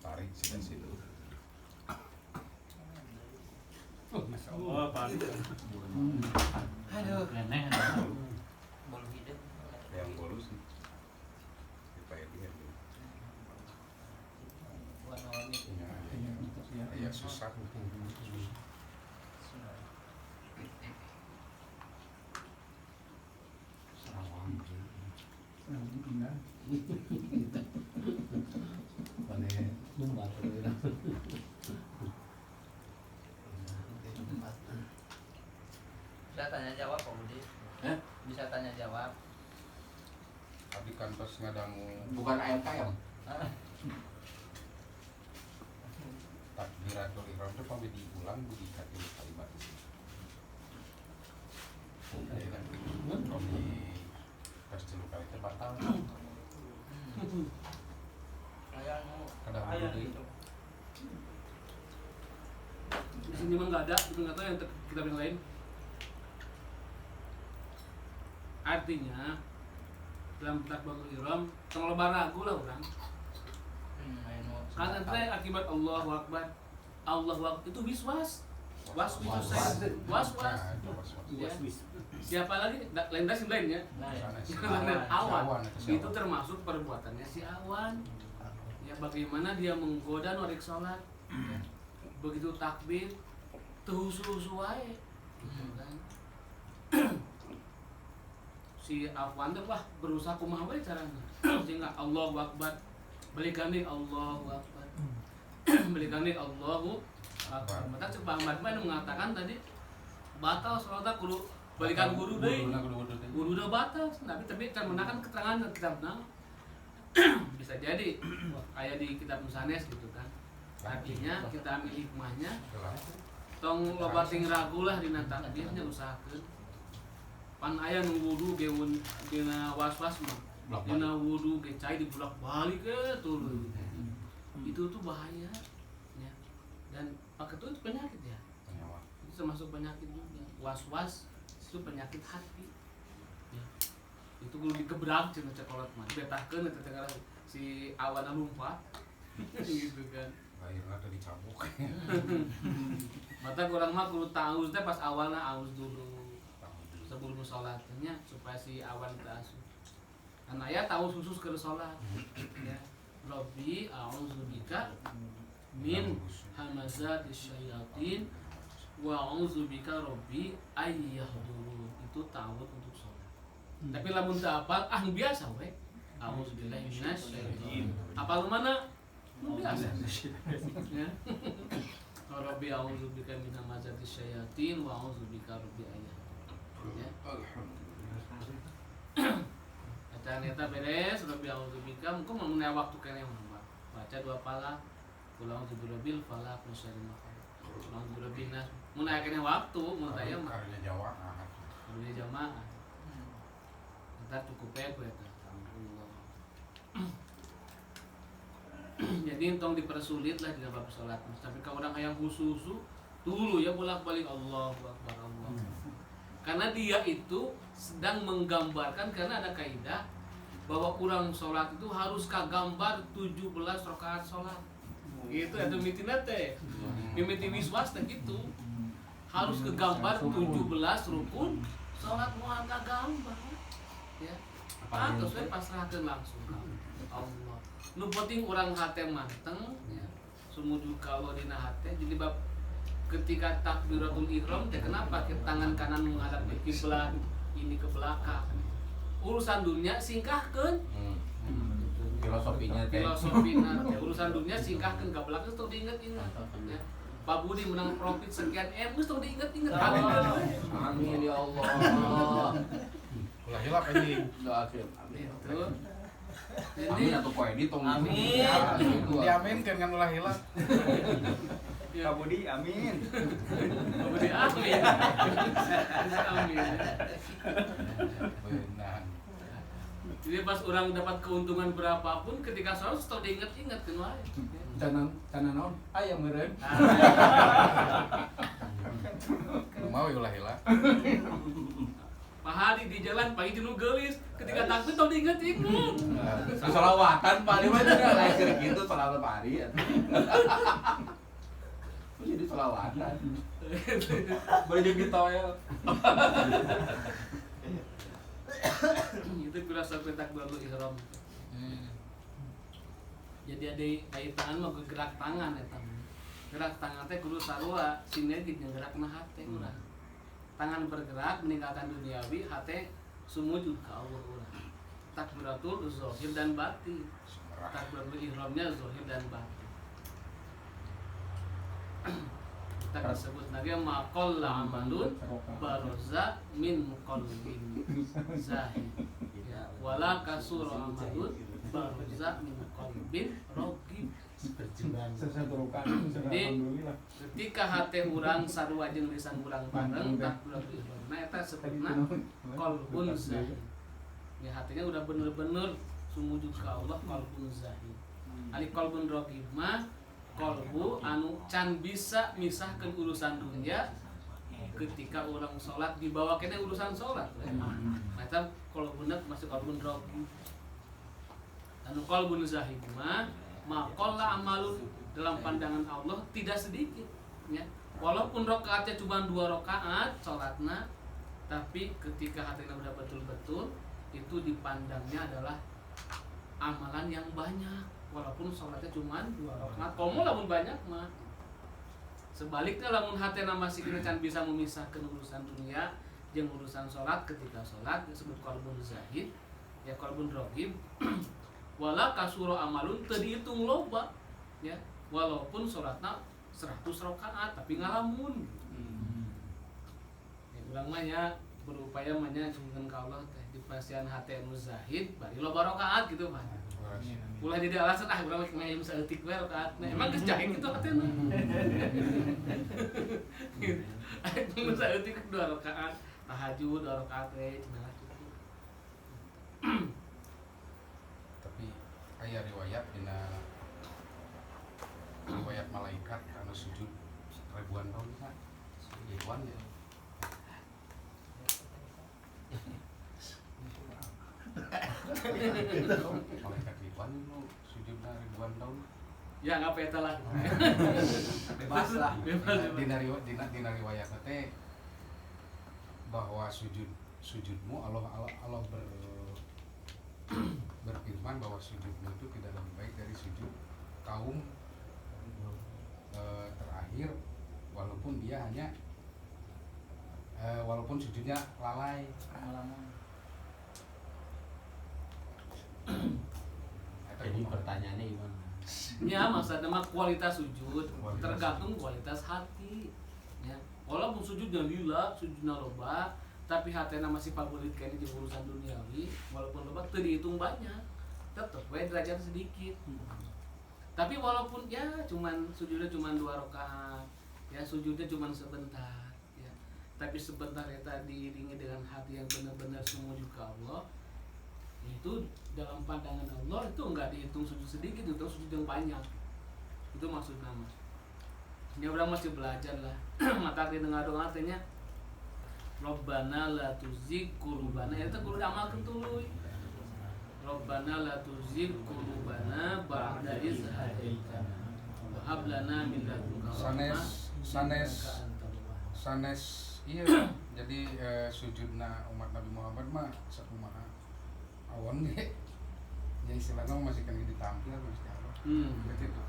Tarik si Dasin. Oh, Pak. Aduh. Reneh. Bolu hidup. Yang bolus sih. Kita ini. Warna-warni. Ya susah. Bisa tanya jawab Pak Budi. Bisa tanya jawab. Tadi kan pas ngadangu Bukan AMKM. takbiratul ihram itu sampai diulang budi kati kalimat itu. Jadi kan kalau di pas dulu kali itu batal. Kadang dulu Di sini mah nggak ada, itu nggak tahu yang kitab yang lain. Artinya dalam takbiratul ihram kalau loba ragu lah orang. Karena teh akibat Allahu Akbar. Allahu Akbar itu wiswas. Was. Ya. Siapa lagi? Lain das lainnya. Awan. Itu termasuk perbuatannya si Awan. Ya bagaimana dia menggoda norik sholat. Begitu takbir tuh husu wae. Kan? Si Afwan teh wah berusaha kumaha we carana. Sehingga Allahu Akbar balikan deui Allahu Akbar. Balikan deui Allahu Akbar. Maka cek Bang Ahmad mah mengatakan tadi batal salatna kudu balikan guru deui. Guru udah batal, tapi kan menakan keterangan kitabna. Bisa jadi kayak di kitab Musanes gitu kan. Artinya kita ambil hikmahnya. Tong loba ting ragu lah dina takbirnya usahakeun. Pan aya nu wudu ge dina was-was mah. Dina wudu ge cai dibulak-balik tuluy. Itu tuh bahaya ya. Dan pakai itu penyakit ya. Itu termasuk penyakit juga. Was-was itu penyakit hati. Ya. Itu kudu digebrak cenah cokolot mah betahkeun eta teh si awana lumpat gitu kan. Lahirna teh dicabuk. Mata kurang mah kudu taus teh pas awalna aus dulu sebelum sholatnya supaya si awan teh asup. Kan aya taus khusus keur sholat. Ya. Rabbi a'udzubika min hamazatis syayatin wa a'udzubika rabbi ayyahdurun. Itu ta'awud untuk sholat. Tapi lamun teu apal biasa we. A'udzubillahi minasyaitonir. Apal mana? Biasa. Ya. Rabbi a'udzubika min hamazatis syayatin wa a'udzubika rabbi ayyahdurun. Ya. Eta beres Rabbi a'udzubika mungkin mun waktu keneh mah. Baca 2 pala. Qul a'udzubirabbil falaq min syarri ma khalaq. Qul a'udzubirabbin nas. Mun aya keneh waktu mun aya mah. Karya jamaah. Karya jamaah. Entar cukup eta. Jadi tong dipersulit lah di bab salat. Tapi kalau orang yang khusus dulu ya bolak-balik Allahu Akbar Allah. Karena dia itu sedang menggambarkan karena ada kaidah bahwa kurang sholat itu harus kagambar 17 rakaat sholat. Gitu ada mitina teh. Mimiti wiswas teh gitu. Harus kegambar 17 rukun sholat moal kagambar. Ya. Pantos we pasrahkeun langsung ka Allah. Nu penting urang hate manteng ya. Sumuju ka Allah dina hate jadi bab ketika takbiratul ihram teh kenapa tangan kanan menghadap ke kiblat ini ke belakang. Urusan dunia singkahkeun. Filosofina teh. Urusan dunia singkahkeun ka belakang tong diinget-inget ya. Pak Budi menang profit sekian geus tong diinget-inget. Amin ya Allah. Ulah hilap anjing. Doakeun. Amin. Amin atuh poe di tong. Amin. Diaminkeun kan ulah hilap. Pak Budi, amin. Pak Budi amin. Amin. Benar. Jadi pas orang dapat keuntungan berapapun ketika sholat setelah diinget-inget kan wae. Tanah naon? Ayam meureun. Mau ulah hilap. Pak Hadi di jalan pagi jenuh gelis ketika takbir tong diinget-inget. Salawatan paling mah cenah lain keur kitu salawat pari. Jadi selawatan. Boleh jadi toel. Itu filsafat takbiratul ihram. Jadi ada kaitan mah gerak tangan eta. Gerak tangan teh kudu sarua sinergi jeung gerakna hate urang. Tangan bergerak meninggalkan duniawi, hate sumujud ka Allah urang. Takbiratul zahir dan batin. Takbiratul ihramnya zahir dan batin. Kita disebut naga maqalla amalun baroza min qalbin zahid ya wala kasura amalun baroza min qalbin raqib. Jadi ketika hati urang sarua jeung lisan urang bareng takbiratul ihram eta sebutna qalbun zahid. Ya hatinya udah bener-bener sumujud ka Allah qalbun zahid. Ali qalbun raqib mah kolbu anu can bisa misahkan urusan dunia ketika orang sholat dibawa kena urusan sholat. Macam kolbu nak masih kolbu rogi. Anu kolbu zahid mah makola amalun dalam pandangan Allah tidak sedikit. Ya. Walaupun rokaatnya cuma 2 rokaat sholatna, tapi ketika hatinya udah betul-betul itu dipandangnya adalah amalan yang banyak. Walaupun sholatnya cuma 2 rakaat, komo lamun banyak mah. Sebaliknya lamun hatena masih kena can bisa memisahkan urusan dunia jeung urusan sholat ketika sholat disebut qalbun zahid, ya qalbun raqib. Wala kasuro amalun teu dihitung loba, ya. Walaupun sholatna 100 rakaat tapi ngalamun. Ya urang mah ya berupaya mah nya sungkeun ka Allah teh dipasian hate anu zahid bari loba rakaat gitu mah. Ulah jadi alasan urang mah main saeutik we rakaatna. Emang geus jahit kitu hatena. Mun saeutik 2 rakaat, tahajud 2 rakaat we cenah cukup. Tapi aya riwayat dina riwayat malaikat anu sujud ribuan tahun ribuan ya. Malaikat Ridwan itu sujudnya ribuan tahun. Ya nggak peta lah. Bebas lah. Dina riwayat teh bahwa sujudmu Allah berfirman bahwa sujudmu itu tidak lebih baik dari sujud kaum terakhir, walaupun dia hanya walaupun sujudnya lalai. Jadi pertanyaannya gimana? Ya maksudnya mah kualitas sujud tergantung kualitas hati. Ya, walaupun sujudnya lila, sujudnya loba, tapi hatena masih pagulit kayaknya di urusan duniawi, walaupun loba teu dihitung banyak, tetep we derajat sedikit. Tapi walaupun ya sujudnya cuman 2 rakaat, ya sujudnya cuman sebentar, ya. Tapi sebentar ya tadi diiringi dengan hati yang benar-benar sujud ke Allah. Itu dalam pandangan Allah itu enggak dihitung sujud sedikit, itu sujud yang banyak. Itu maksudnya mas. Ini orang masih belajar lah. Mata kita doa artinya Rabbana la tuzigh qulubana, eta kudu amalkeun tuluy. Rabbana la tuzigh qulubana ba'da idh hadaitana wa hab lana min ladunka sanes iya. Jadi sujudna umat Nabi Muhammad mah sakumaha awan ge. Jadi istilahnya masih kan ditampil Gusti Allah. Begitu.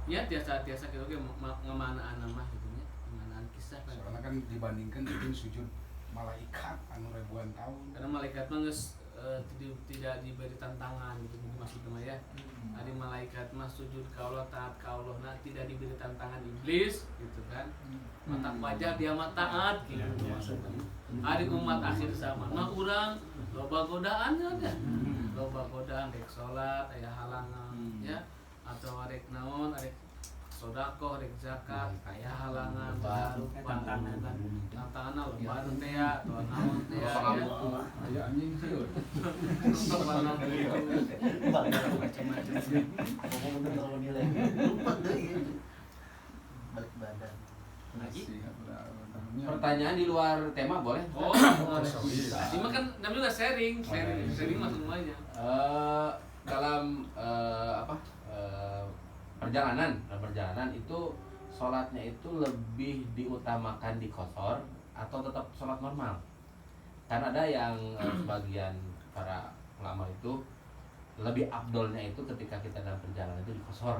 Ya tiasa gitu ge ngemanaan mah gitu nya, ngemanaan kisah kan. Soalnya kan dibandingkan dengan sujud malaikat anu ribuan tahun. Karena malaikat mah geus tidak diberi tantangan gitu maksudnya mah ya. Ada malaikat mah sujud ka Allah, taat ka Allah, nah tidak diberi tantangan iblis gitu kan. Mata wajah dia mah taat gitu maksudnya. Ada umat akhir zaman mah urang loba godaan ada. Loba godaan rek salat aya halangan ya, atau rek naon rek sedekah rek zakat aya halangan baru tantangan loba teh ya atau naon teh ya. Aya anjing sieun. Balik badan. Pertanyaan di luar tema boleh? Oh, ini mah kan namanya juga sharing masuk semuanya. Dalam perjalanan itu sholatnya itu lebih diutamakan di qashar atau tetap sholat normal? Karena ada yang sebagian para ulama itu lebih afdolnya itu ketika kita dalam perjalanan itu di qashar.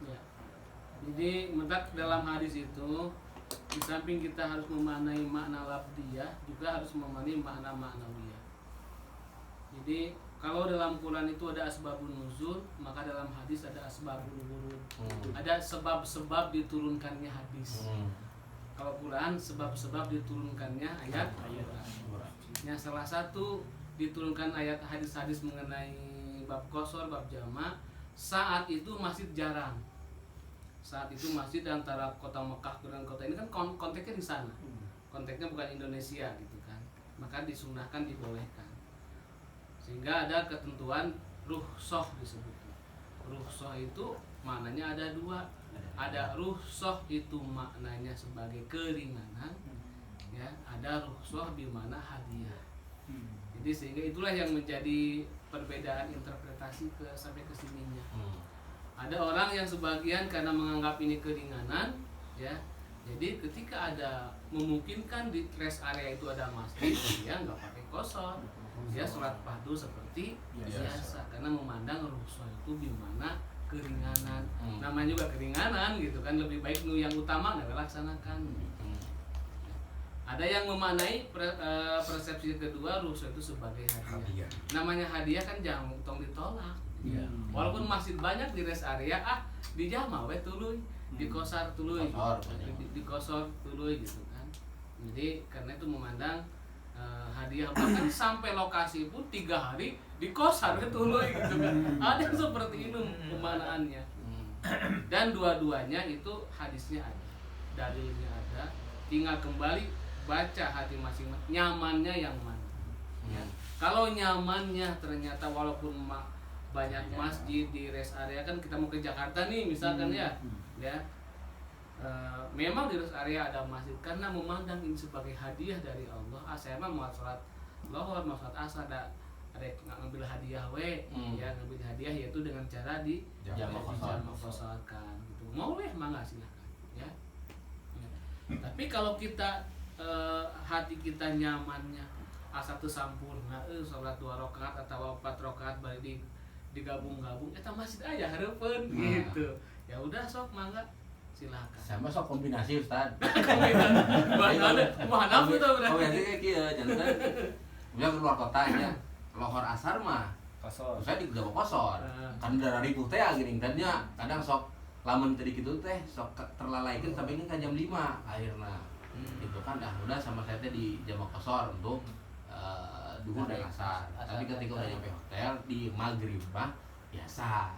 Ya. Jadi mentak dalam hadis itu di samping kita harus memaknai makna labdiyah, juga harus memaknai makna ma'nawiyah. Jadi kalau dalam Quran itu ada asbabun nuzul, maka dalam hadis ada asbabul wurud. Ada sebab-sebab diturunkannya hadis. Kalau Quran sebab-sebab diturunkannya ayat. Yang salah satu diturunkan ayat hadis-hadis mengenai bab qashar, bab jamak, saat itu masih jarang. Saat itu masjid antara kota Mekah dengan kota ini kan konteksnya di sana, konteksnya bukan Indonesia gitu kan, maka disunahkan, dibolehkan, sehingga ada ketentuan rukhsah disebutnya. Rukhsah itu maknanya ada 2, ada rukhsah itu maknanya sebagai keringanan, ya, ada rukhsah di mana hadiah. Jadi sehingga itulah yang menjadi perbedaan interpretasi sampai ke sininya. Ada orang yang sebagian karena menganggap ini keringanan, ya. Jadi ketika ada memungkinkan di rest area itu ada masjid, dia nggak pakai qashar, dia sholat fardu seperti biasa, karena memandang rukhsah itu gimana keringanan. Namanya juga keringanan gitu kan, lebih baik nu yang utama adalah laksanakan. Ada yang memaknai persepsi kedua rukhsah itu sebagai hadiah. Namanya hadiah kan jangan tong ditolak. Walaupun masih banyak di rest area, di jama we tuluy, di qashar tuluy, di qashar tuluy gitu kan. Jadi karena itu memandang hadiah, bahkan sampai lokasi pun 3 hari di qashar we tuluy gitu kan. Ada yang seperti itu pemaknaannya. Dan dua-duanya itu hadisnya ada, dalilnya ada, tinggal kembali baca hati masing-masing, nyamannya yang mana. Ya. Kalau nyamannya ternyata walaupun banyak masjid di rest area, kan kita mau ke Jakarta nih misalkan ya, memang di rest area ada masjid karena memandang ini sebagai hadiah dari Allah. Saya mah mau sholat lohor, mau sholat asar, ada ngambil hadiah ya ngambil hadiah yaitu dengan cara di Jamak kosarkan gitu. Boleh mangga silakan ya. Tapi kalau kita hati kita nyamannya asa teu sampurna salat 2 rakaat atau 4 rakaat bari digabung-gabung eta masjid aya hareupeun gitu. Ya udah sok mangga silakan. Sama sok kombinasi Ustaz. Mana tuh berarti. Kombinasi kayak kieu jantan. Udah keluar kotanya. Lohor asar mah Kosor. saya di Jawa kosor. Kan darah ribu teh geuning tadinya kadang sok lamun tadi kitu teh sok terlalaikeun sampai ini ka jam 5 akhirna. Gitu kan udah sama saya teh di Jawa kosor untuk duhur dan asar. Tapi ketika udah nyampe hotel di maghrib mah biasa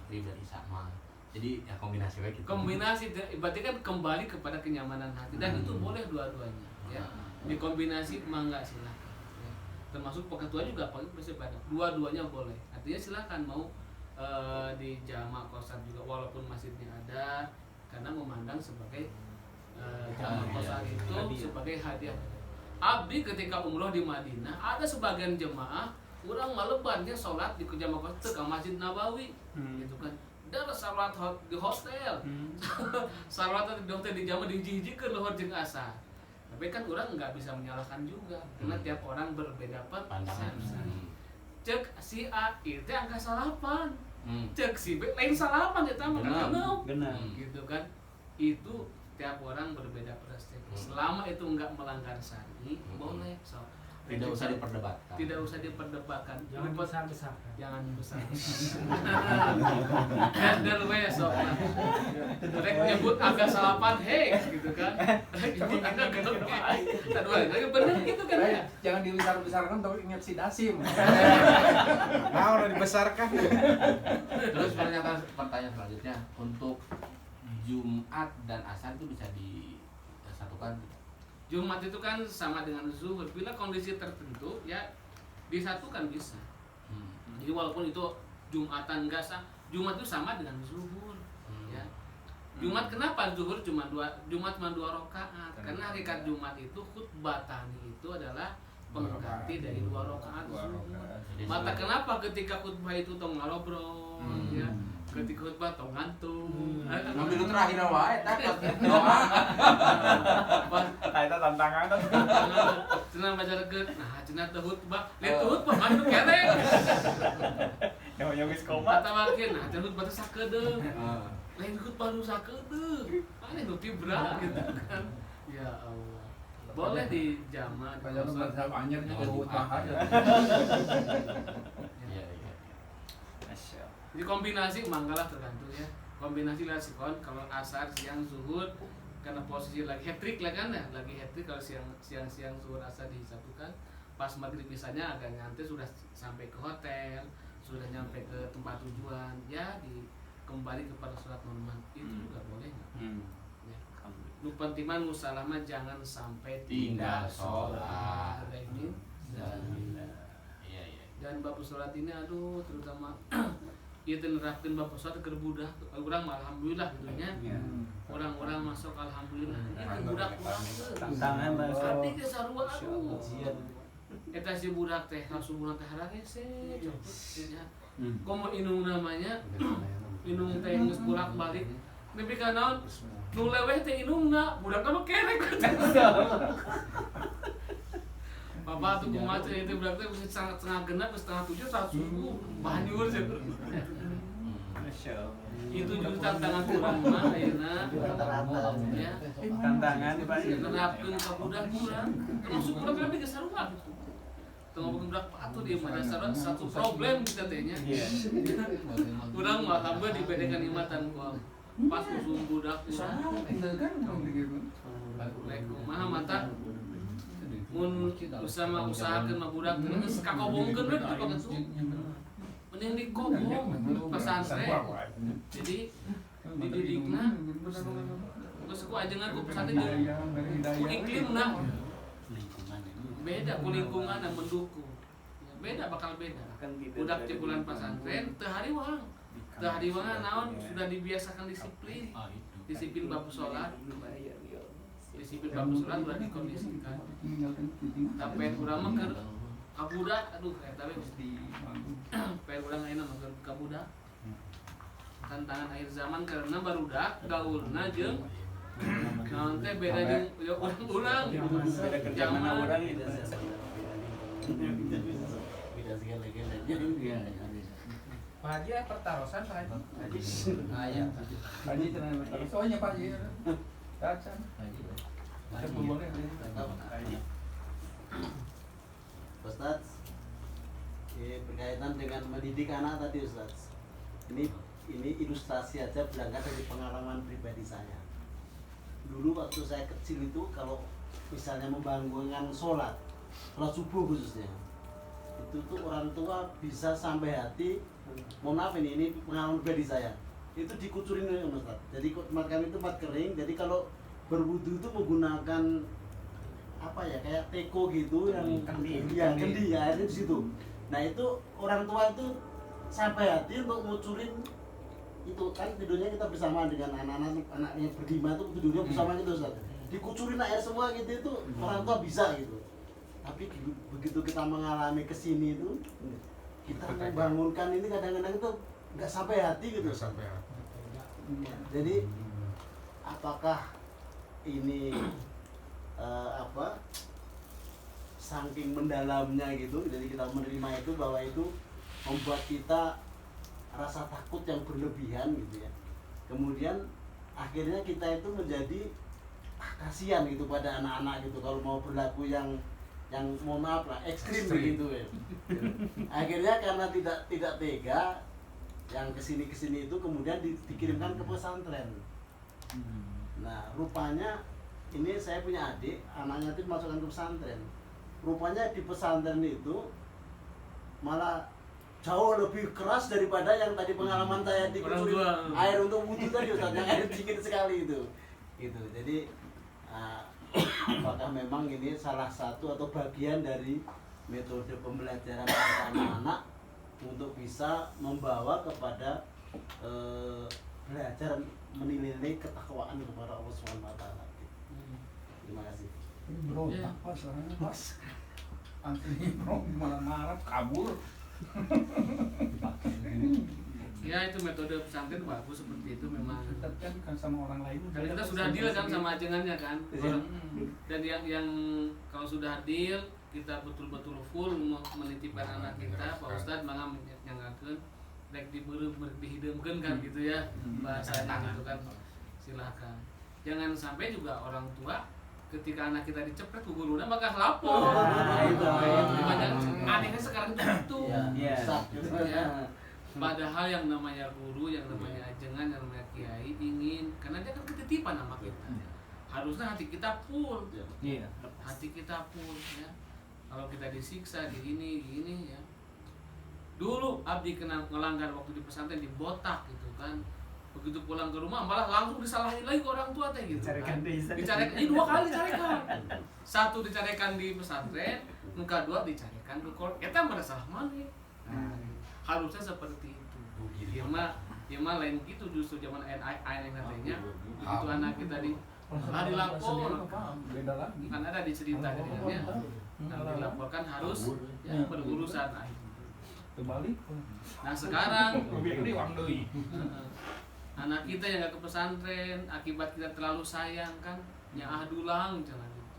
maghrib dan isya mah. Jadi ya kombinasi kayak gitu. Kombinasi berarti kan kembali kepada kenyamanan hati dan itu boleh dua-duanya ya. Dikombinasi mangga silakan. Ya. Termasuk peketua juga paling bersepeda. Dua-duanya boleh. Artinya silakan mau di jamak kosar juga walaupun masjidnya ada karena memandang sebagai jamak kosar itu sebagai hadiah. Abdi ketika umroh di Madinah ada sebagian jemaah urang malebannya sholat di jamak kosar ke Masjid Nabawi gitu kan. Dan salat di hostel. Salat di hotel di jamaah dijijikeun luhur jeung asar. Tapi kan orang nggak bisa menyalahkan juga karena tiap orang berbeda pandangan. Cek si A itu angka salapan. Cek si B lain salapan eta mah Benar. gitu kan. Itu tiap orang berbeda perspektif. Selama itu nggak melanggar syar'i, boleh sok. Tidak usah diperdebatkan. Tidak usah diperdebatkan. Jangan besar-besarkan. Jangan besar. Dan we sok. Rek nyebut agak salapan, hei gitu kan. Nyebut agak gitu. Tadi lagi benar gitu kan ya. Jangan dibesar-besarkan tapi ingat si Dasim. Nah, udah dibesarkan. Terus pertanyaan selanjutnya untuk Jumat dan Asar itu bisa disatukan? Jumat itu kan sama dengan zuhur. Bila kondisi tertentu ya disatukan bisa. Jadi walaupun itu Jumatan enggak sah, Jumat itu sama dengan zuhur. Ya. Jumat kenapa zuhur cuma 2 rakaat? Karena hakikat Jumat itu khutbah tani itu adalah pengganti dari 2 rakaat zuhur. Mata kenapa ketika khutbah itu tong ngalobrol ya. Ketika khutbah tong ngantung. Ngambil terakhir wae takut doa. Eta tantangan tuh. Cenah baca reget. Nah, cenah teh khutbah, lihat khutbah mah nu kere. Yang geus komat. Atawa kieu nah cenah khutbah teh sakedeung. Lain khutbah nu sakedeung. Ane nu tibra gitu kan. Ya Allah. Boleh di jamaah di Kayak kosor. mazhab anyar juga khutbah aja. Iya iya. Jadi kombinasi manggalah tergantung ya. Kombinasi lah sikon kalau asar siang zuhur karena posisi lagi hat-trick lah kan ya, lagi hat-trick kalau siang zuhur asar disatukan. Pas maghrib misalnya agak ngantuk sudah sampai ke hotel, sudah nyampe ke tempat tujuan, ya kembali kepada sholat normal itu juga boleh nggak? Ya. Nu pentingan musalama jangan sampai Tinggal sholat. Ini Iya iya. dan bab sholat ini aduh terutama ieu teh nerapkeun bab sholat keur budak urang mah alhamdulillah gitu nya. Orang-orang masuk alhamdulillah. Ieu budak urang teh. Tantangan bahasa. Arti ge sarua aduh. Eta si budak teh langsung budak teh haragese cepet nya. Komo inung namanya inung teh geus bolak-balik. Nepi ka naon? Nu leweh teh inungna, budak mah kerek. Bapak tuh kumaha teh itu budak teh bisa setengah genap, setengah 7, setengah subuh. Banjur sih. Itu juga tantangan kurang mah ayeuna. Ya. Tantangan Pak. Nerapkeun ka budak kurang. Termasuk budak kami geus sarua gitu. Tengah budak patuh dia mah dasarna satu problem kita teh nya. Urang mah alhamdulillah dibedakan imatan ku pas usum budak urang. Lain kumaha mata mun usahakeun mah budak teh geus kakobongkeun we gitu banget tuh. Mending dikobong pesantren. Jadi dididikna geus ku ajengan ku pesantren ku iklimna beda ku lingkungan yang mendukung. Beda bakal beda. Budak cekulan pesantren teu hariwang. Teu hariwang naon sudah dibiasakan disiplin. Disiplin bab salat. Disiplin bab salat udah dikondisikan. Tapi urang mah keur kabudak aduh eta we mesti pengen urang ayeuna mah kabudak tantangan akhir zaman karena barudak gaulna jeung naon teh beda jeung urang Beda kerja mana orang itu. Beda segala-galanya. Pak Haji pertarusan Pak Haji. Aya. Pak Haji tenang pertarusan. Soalnya Pak Haji. Dacan. Sebelumnya. Ustaz, berkaitan dengan mendidik anak tadi Ustaz. Ini ilustrasi aja berangkat dari pengalaman pribadi saya. Dulu waktu saya kecil itu kalau misalnya membangunkan sholat subuh khususnya, itu tuh orang tua bisa sampai hati, mohon maaf ini pengalaman pribadi saya, itu dikucurin oleh Ustaz. Jadi tempat kami itu tempat kering, jadi kalau berwudu itu menggunakan apa ya kayak teko gitu yang kendi ya airnya di situ. Nah itu orang tua itu sampai hati untuk ngucurin itu kan tidurnya kita bersama dengan anak-anaknya berlima itu tidurnya bersama gitu Ustaz. Dikucurin air semua gitu itu orang tua bisa gitu. Tapi begitu kita mengalami kesini itu kita membangunkan ini kadang-kadang itu nggak sampai hati gitu. Nggak sampai hati. Jadi apakah ini saking mendalamnya gitu, jadi kita menerima itu bahwa itu membuat kita rasa takut yang berlebihan gitu ya. Kemudian akhirnya kita itu menjadi kasihan gitu pada anak-anak gitu kalau mau berlaku yang mohon maaf lah ekstrim begitu ya. Akhirnya karena tidak tega yang kesini itu kemudian dikirimkan ke pesantren. Nah rupanya ini saya punya adik, anaknya itu dimasukkan ke pesantren. Rupanya di pesantren itu malah jauh lebih keras daripada yang tadi pengalaman saya dikucurin air untuk wudhu tadi Ustaz, yang air dingin sekali itu. Gitu. Jadi apakah memang ini salah satu atau bagian dari metode pembelajaran anak-anak untuk bisa membawa kepada belajar menilai ketakwaan kepada Allah SWT. Terima kasih. Bro, apa soalnya Mas? Antri bro malam-malam kabur. Ya itu metode pesantren bagus seperti itu memang. Tapi kan sama orang lain. Karena kita sudah deal kan sama ajengannya kan. Dan yang kalau sudah deal kita betul-betul full menitipkan anak kita, Pak Ustadz mangga nyangakeun rek dibeureum rek dihideumkeun kan gitu ya. Bahasanya gitu kan. Silakan. Jangan sampai juga orang tua ketika anak kita dicepret ke guruna maka lapor. Anehnya sekarang itu. Ya. Padahal yang namanya guru, yang namanya ajengan, yang namanya kiai ingin, karena dia kan ketitipan sama kita. Harusnya hati kita full. Hati kita full ya. Kalau kita disiksa di ini ya. Dulu abdi kena ngelanggar waktu di pesantren dibotak gitu kan. Begitu pulang ke rumah malah langsung disalahin lagi ke orang tua teh gitu kan. Dicarikan, ini 2 kali dicarikan. 1 dicarikan di pesantren, yang kedua dicarikan ke kolot. Eta mah salah mana? Harusnya seperti itu. Ya mah lain gitu justru zaman air nantinya. Begitu anak kita dilapor. Beda lagi. Kan ada di cerita dirinya. Dilaporkan harus ya, berurusan Terbalik. Nah sekarang anak kita yang gak ke pesantren akibat kita terlalu sayang kan nyaah dulang jangan gitu.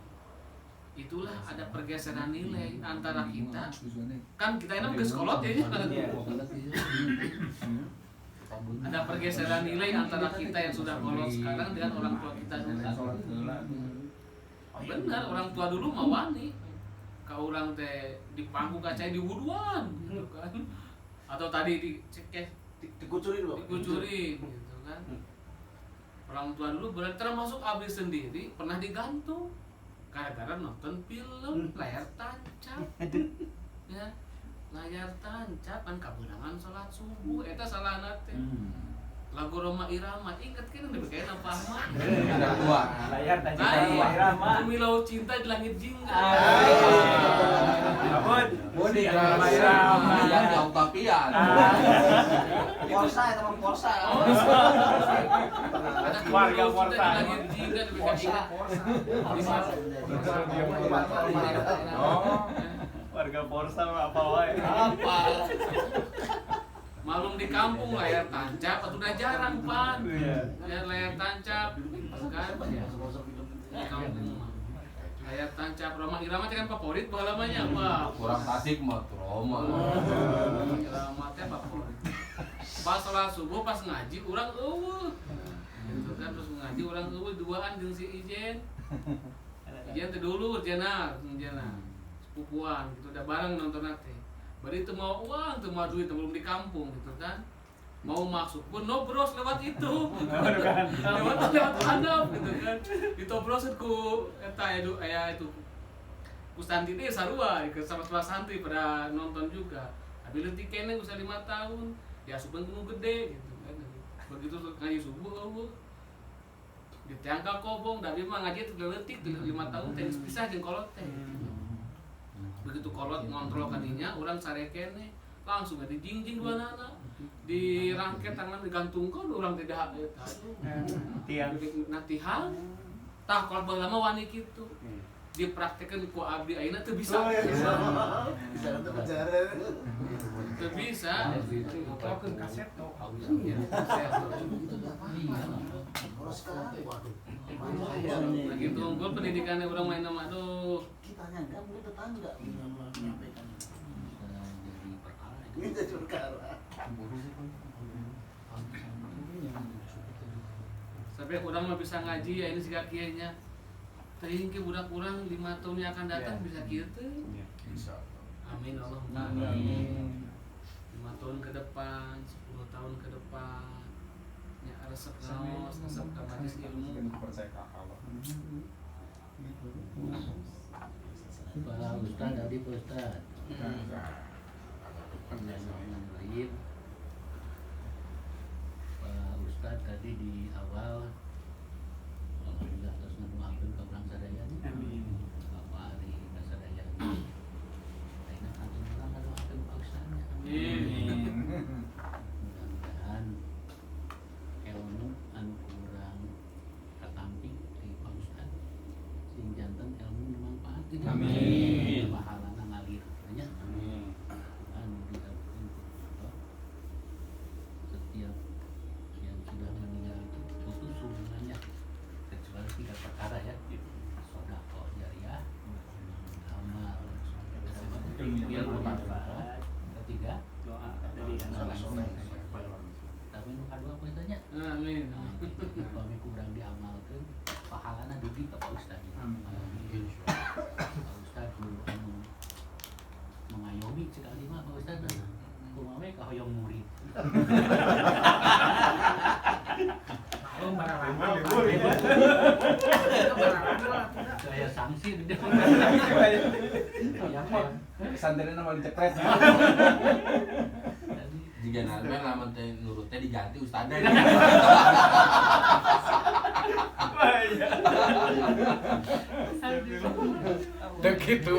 Itulah ada pergeseran nilai antara kita kan kita enak geus kolot ya ada pergeseran nilai antara kita yang sudah kolot sekarang dengan orang tua kita dulu. Benar orang tua dulu mah wani ka urang teh di pangku kaca di wuduan gitu kan atau tadi dikucurin gitu kan. Orang tua dulu berarti termasuk abdi sendiri pernah digantung gara-gara nonton film layar tancap ya layar tancap kan kabeunangan salat subuh eta salahna teh lagu Roma Irama inget kan udah kayak apa mah Layar tancap Roma Irama Milau cinta di langit jingga Abun di Roma Irama yang tapian Porsa ya teman Porsa. Warga Porsa. Di langit jingga di Porsa. warga Harga Forza apa wae. Apa? Malum di kampung layar tancap atau udah jarang pan. Layar tancap kan ya. Di kampung mah. Layar tancap Roma Irama kan favorit balamanya apa? Kurang Tasik mah tuh Roma. Irama teh favorit. Pas sholat subuh pas ngaji urang eueuh. Gitu kan terus ngaji urang eueuh duaan jeung si Ijen. Ijen teh dulu jenah, sepupuan gitu udah bareng nonton teh. Bari itu mau uang, tuh mau duit, belum di kampung gitu kan. Mau masuk pun nobros lewat itu. lewat handap gitu kan. Ditobrosin ku eta itu ku santri teh sarua sama santri pada nonton juga. Abi leutik keneh usia 5 tahun, diasupan ku gede gitu kan. Begitu ngaji subuh eueuh. Ditangkal kobong, tapi mah ngaji teh leutik 5 tahun teh pisah jeung kolot teh. Begitu kolot ngontrol kadinya urang sare keneh langsung dijingjing dua anak dirangket tangan digantungkan urang teh dah eta Tiang. natihan tah kolot baheula mah wani kitu dipraktekeun ku abdi ayeuna teu bisa Bisa nanti penjara. teu bisa Ngoprokeun kaset tuh. Boros sekali, waduh. begitu unggul pendidikannya urang main nama aduh Kita nyangka mungkin tetangga menyampaikan. Jadi perkara itu. Ini jadi perkara. sampai urang mah bisa ngaji ya ini siga kieu nya teuing ke budak urang 5 tahun yang akan datang bisa kieu teh Insyaallah. amin Allah Amin. 5 tahun ke depan 10 tahun ke depan ya resep naos resep ka majelis ilmu Percaya ke Allah. Pak Ustaz tadi Pak Ustaz. Bismillahirrahmanirrahim. Pak Ustaz tadi di awal alhamdulillah terus ngadoakeun ka urang sadaya. Amin. Bapak Ari ka sadaya. Ayeuna kantun urang ngadoakeun Pak Ustaz. Amin. Mudah-mudahan ilmu anu kurang katamping di Pak Ustaz sing janten ilmu bermanfaat gitu. Amin. Pahalana ngalir nya. Amin. Anu didapetin ku Allah. Setiap yang sudah meninggal itu putus hubungannya kecuali 3 perkara ya. Sedekah jariyah, amal Ilmu yang bermanfaat. Ketiga, Doa dari anak soleh. tapi nu kadua apa tanya? Amin. Upami kurang diamalkeun pahalana dugi ka Pak Ustaz. Amin. Pak Ustaz guru anu mengayomi sekali mah Pak Ustaz. Kumaha we kahoyong murid. Oh, barang Saya sanksi di depan. Santernya nama dicepret. Jika narmen lamun teh nurut teh diganti ustadz. Dan gitu.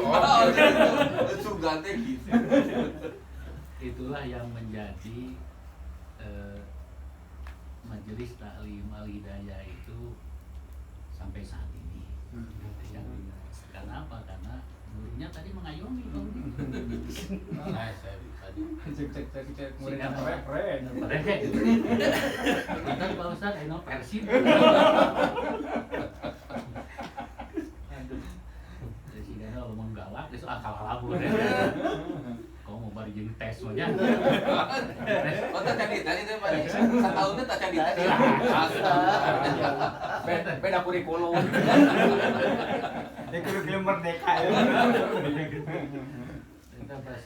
Itu ganti gitu. Itulah yang menjadi majelis taklim al-hidayah itu sampai saat ini. Ya. Karena apa? Karena gurunya tadi mengayomi. Nah, saya tadi. Cek Sehingga muridnya keren. mereka bahkan Pak Ustaz ayo Persib. Jadi sehingga kalau mau galak itu akal labur. Kau mau bari jeung tes mah nya. Oh, tak jadi tadi itu Pak. Setahunnya tak jadi tadi. Beda kurikulum. Dia kudu merdeka ya. Kita pas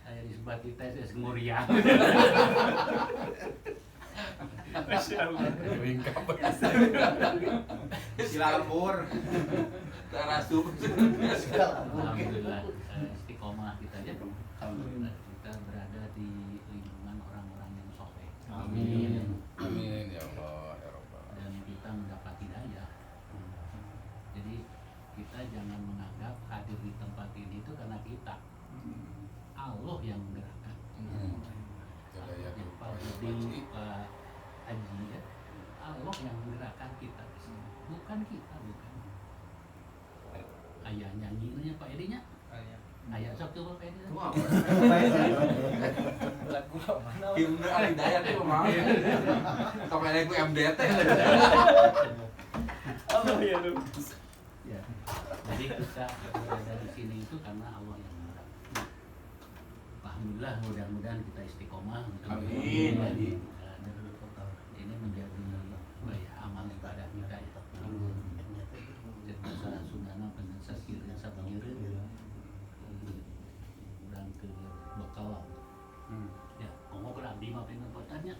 aya disebati tes geus nguriang. Silambur. Tarasub. Alhamdulillah istiqomah kita ya. Kita berada di lingkungan orang-orang yang soleh. Amin. Amin ya Allah ya Rabbal. Dan kita mendapat hidayah. Jadi kita jangan menganggap hadir di tempat ini itu karena kita. Allah yang menggerakkan. Hidayah Ya, Pak Budi, Pak Haji ya. Allah yang menggerakkan kita ke sini. Bukan kita, bukan. Ayah nyanyinya Pak Edinya. Ayah sok coba Pak mah. Lagu mana? Himne Alidayat itu mah. Sampai lagu MDT. Allah ya lu. Ya. Jadi kita berada di sini itu karena Allah yang mengarah. Alhamdulillah, mudah-mudahan kita istiqomah. Amin. Ini menjadi amal ibadah kita ya. Jadi sunana penyesakirin sabangirin ulang ke bekal. Ya, ngomong ke abdi mah pengen bertanya.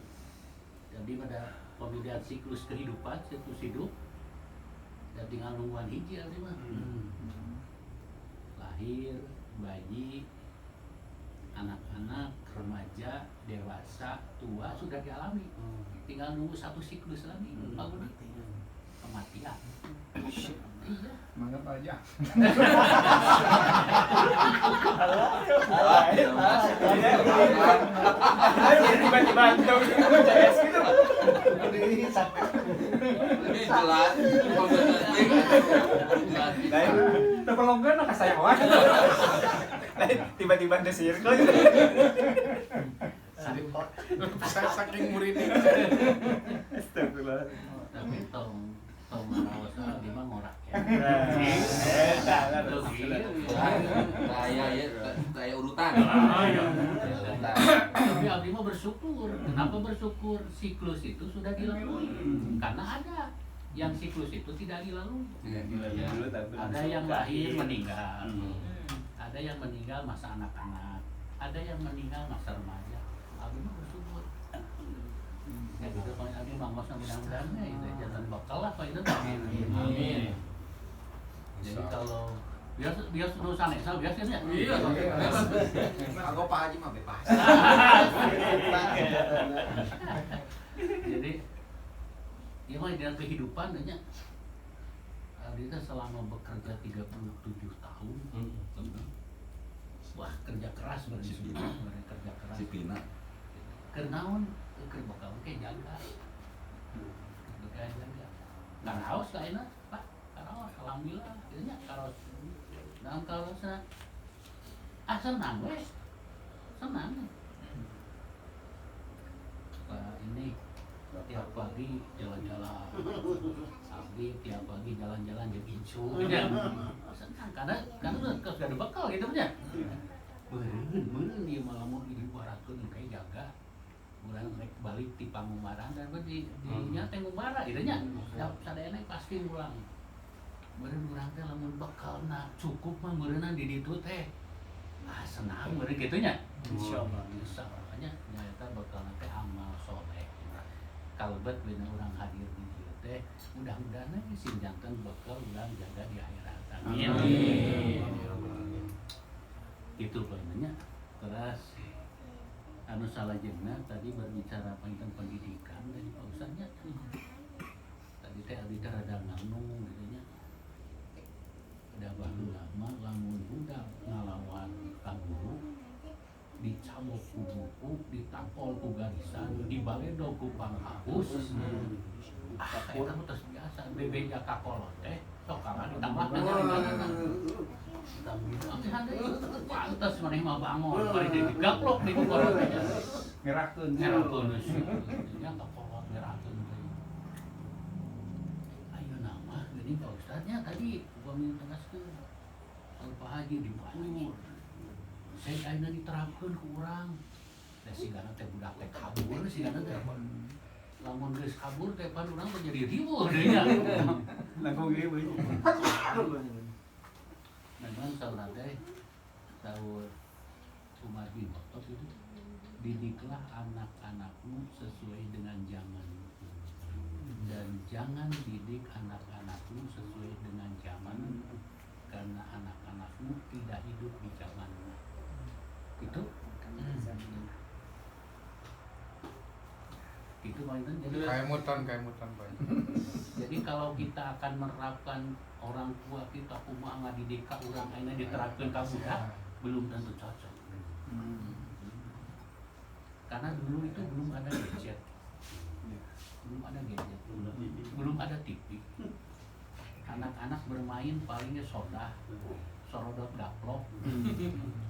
Jadi pada pemilihan siklus kehidupan, siklus hidup, dan tinggal nungguan hiji abdi mah. Lahir, bayi, anak-anak, remaja, dewasa, tua sudah dialami. Tinggal nunggu satu siklus lagi, baru kematian. Iya. Mangap aja. Tiba-tiba antum CS gitu. Ini jelas. Lain terpelonggar nak saya kawan. Lain tiba-tiba ada circle gitu. Saking muridnya. Astagfirullah. Tapi tong marawas di mah ngorak ya. Kayak urutan. Tapi abdi mah bersyukur. Kenapa bersyukur? Siklus itu sudah dilalui. Karena ada yang siklus itu tidak dilalui. Ya, ada yang lahir meninggal. Ada yang meninggal masa anak-anak. Ada yang meninggal masa remaja. Abdi mah bersyukur. Ya gitu kalau abdi mah mudah-mudahan ya itu jangan bakal lah itu. Amin. Jadi kalau biasa urusan Esa biasanya. Iya. Aku Pak Haji mah bebas. Jadi ya mah dengan kehidupan nya abdi teh selama bekerja 37 tahun. Wah, kerja keras berarti kerja keras. Cipina. Kenaon keur bakal ke jaga. Jaga. Karaos ka enak, Pak. Karaos alhamdulillah. Ieu nya karaos. Dan karaosna senang we. Senang. Ini tiap pagi jalan-jalan. Abdi tiap pagi jalan-jalan jadi incu. Senang karena udah ada bekal gitu nya. Beureun dia malah mau diibaratkeun kayak jaga. Urang rek balik ti Pangumaran dan di nya teh ngumara gitu nya. Sadayana pasti ulang. Meureun urang teh lamun bekalna cukup mah meureunna di ditu teh. Senang meureun kitu nya. Insyaallah nya nyata bekalna teh amal soleh. Kalebet beuna urang hadir di dieu teh mudah-mudahan we sinjanten bekal urang jaga di akhirat. Amin. Itu poinnya. Terus anu salajengna tadi berbicara tentang pendidikan dari Pak Ustadznya. Tadi teh abdi teh rada nganung gitu nya. Ada baru lama lamun budak ngalawan ka guru dicabok ku buku, ditampol ku garisan, dibaledog ku panghapus. Eta mah tos biasa bebeja ka kolot teh sok kalah ditambahkeun nyariana. Pantes maneh mah bangun, bari digaplok di kolot teh. Ngerakeun. Nya ka kolot ngerakeun teh. Ayeuna mah geuning Pak Ustadznya tadi upami tegaskeun. Pak Haji di Banjur. Saya ayeuna diterapkeun ku urang. Da sigana teh budak teh kabur, sigana teh lamun geus kabur teh pan urang teh jadi riweuh deui nya. Langkung ieu we. Memang salah teh tahun Umar bin Khattab itu didiklah anak-anakmu sesuai dengan zaman dan jangan didik anak-anakmu sesuai dengan zaman karena anak-anakmu tidak hidup di zaman itu itu mainan jadi Kayak mutan Pak. jadi kalau kita akan menerapkan orang tua kita kumaha ngadidik ka urang ayeuna diterapkeun ka budak belum tentu cocok. Karena dulu itu belum ada gadget. Belum ada TV. Anak-anak bermain palingnya sodah, sorodot gaplok.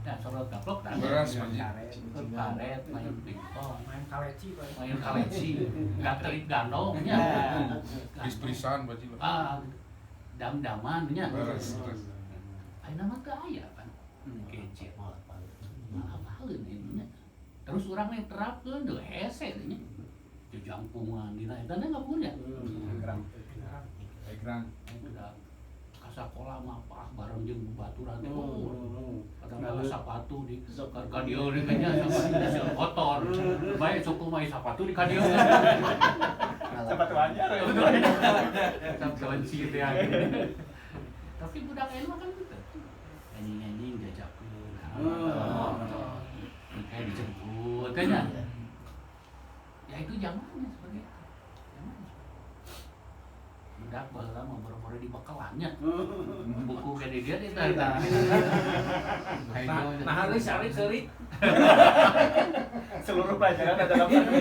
Ya, sorot gaplok tak Beras, ada. Pak. Karet, main pingpong, Main kaleci Pak. main kaleci, nggak terik gandong, ya. Pris-prisan berarti lah. Ah, dam-daman, ya. Beres, beres. Ayo nama teu aya kan, gadget. Malah baleun ini. Terus orang yang terapkeun deu hese nya. Jejangkungan dina eta nggak punya. Background. Kasakola mah pah bareng jeung baturan teh. Kadang sepatu di ka dieu di kanya sepatu kotor. Bae suku mah sepatu di ka dieu. Sepatu anyar ya. Sampean sih teh. Tapi budak lain mah kan gitu. Anjing-anjing jajakeun. Kayak dijemput kan. Ya itu zamannya seperti itu. Budak baheula mah boro-boro di bekelannya. Buku gede dia itu. Nah, harus cari-cari. Seluruh pelajaran ada dalam buku.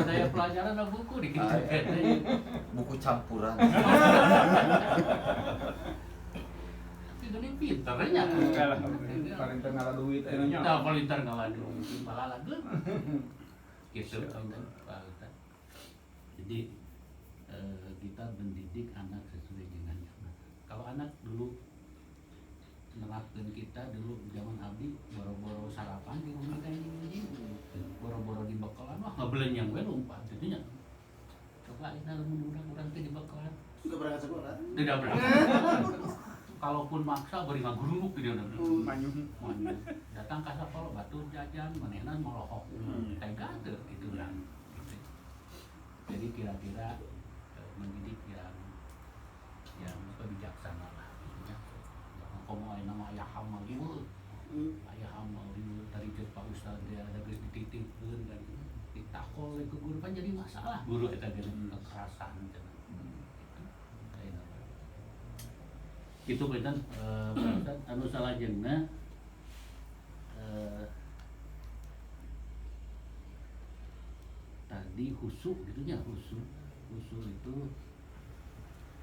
Saya pelajaran ada buku dikit-dikit. Buku campuran. Tapi gini pinternya. Paling tengah duit enya. Nah, palintar ngalah duit, malah lagu. Gitu kan. Jadi kita mendidik anak sesuai dengan zaman. Kalau anak dulu nerapkan kita dulu zaman abdi boro-boro sarapan di rumah kayak gini, boro-boro di bekalan wah ngebelenyang we lompat gitu nya. Coba ini mudah-mudahan teh di bekalan. Enggak berangkat sekolah. Tidak berangkat. Kalaupun maksa beri ngaguruk gitu udah. Manyun. Datang ka sakola batu jajan manehna melohok. Kayak gater gitu lah. Jadi kira-kira mendidik yang bijaksana lah gitu ya. Komo aya nama aya hamal ieu. Aya hamal ieu tadi ke Pak Ustaz dia ada geus dititipkeun kan. Ditakol ke guru kan jadi masalah guru eta ge kekerasan cenah. Gitu beutan Ustaz anu salajengna tadi khusyuk gitu nya khusyuk itu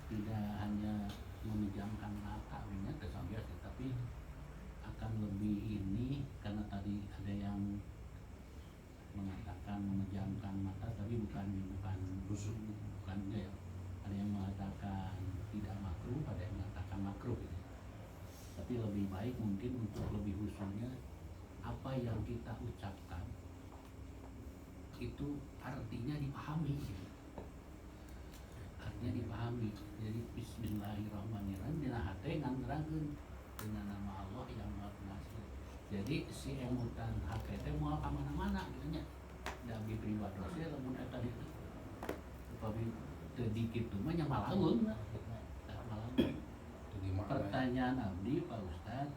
tidak hanya memejamkan mata kesambian tapi akan lebih ini karena tadi ada yang mengatakan memejamkan mata tapi bukan khusyuk bukan ya ada yang mengatakan tidak makruh ada yang mengatakan makruh gitu. Tapi lebih baik mungkin untuk lebih khusyuknya apa yang kita ucapkan itu artinya dipahami gitu. Artinya dipahami. Jadi bismillahirrahmanirrahim dina hate nganterangkeun dengan nama Allah yang Maha Pengasih. Jadi si emutan hate teh moal ka mana-mana gitu nya. Da abdi pribados ya lamun eta ditu. Upami teu dikitu mah nya malaweung. Pertanyaan abdi Pak Ustad,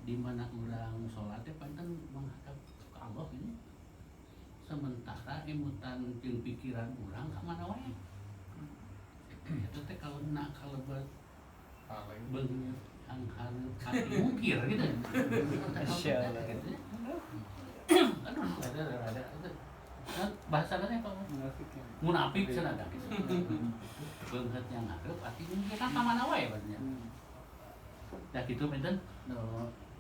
di mana urang salat teh panten menghadap ke Allah ini. Sementara emutan jeung pikiran urang ka mana wae. Eta teh kalau anghan hati mukir gitu. Masyaallah. Aduh, ada. Bahasa teh apa? Munafik cenah da gitu. Beungeut yang ngarep ati mungkin ka mana wae barunya. Da kitu menten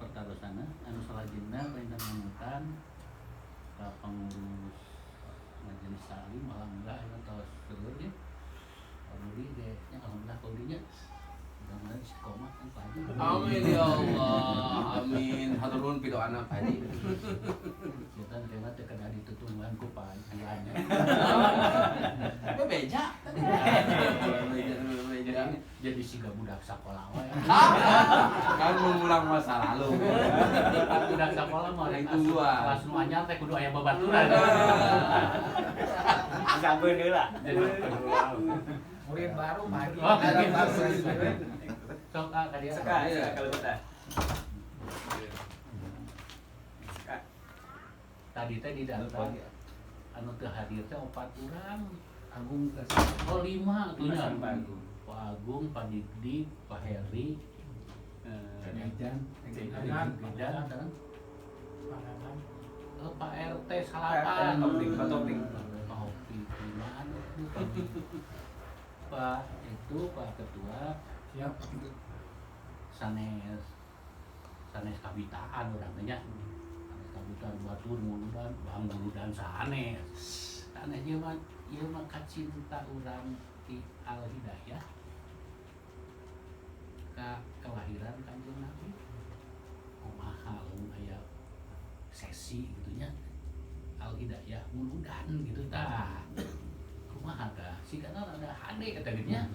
pertarosana anu salajengna perintah ngamutan ka pengurus majelis salim alhamdulillah atau seluruh ya. Alhamdulillah deh, alhamdulillah kaudinya. Mudah-mudahan istiqomah kan Pak Haji. Amin ya Allah. Amin. Hatur nuhun pidoana Pak Haji. Kita kena teh kada ditutunggan ku Pak Haji. Bebeja. Jadi siga budak sakola wae. Kan mengulang masa lalu. Budak sakola mah itu gua. Kelas nu anyar teh kudu aya babaturan. Enggak bener lah. Murid baru pagi. Oh, Ada baru. Sok ka dia. Kalau kita. Tadi teh di data anu teu hadir teh 4 urang. Agung oh 5 atunya. Pak Agung, Pak Dikdik, Pak Heri, Ejan, kan? Pak RT Salapan, Pak Topik, Pak itu Pak Ketua, Siap. Sanes sanes kabitaan urang teh nya. Sanes kabitaan batur muludan, bang muludan sanes. Sanes ieu mah kacinta urang ti Al Hidayah. Ka kelahiran Kanjeng Nabi. Kumaha aya sesi gitu nya. Al Hidayah muludan gitu tah. Kumaha tah? Sigana ada hade kata gitu nya.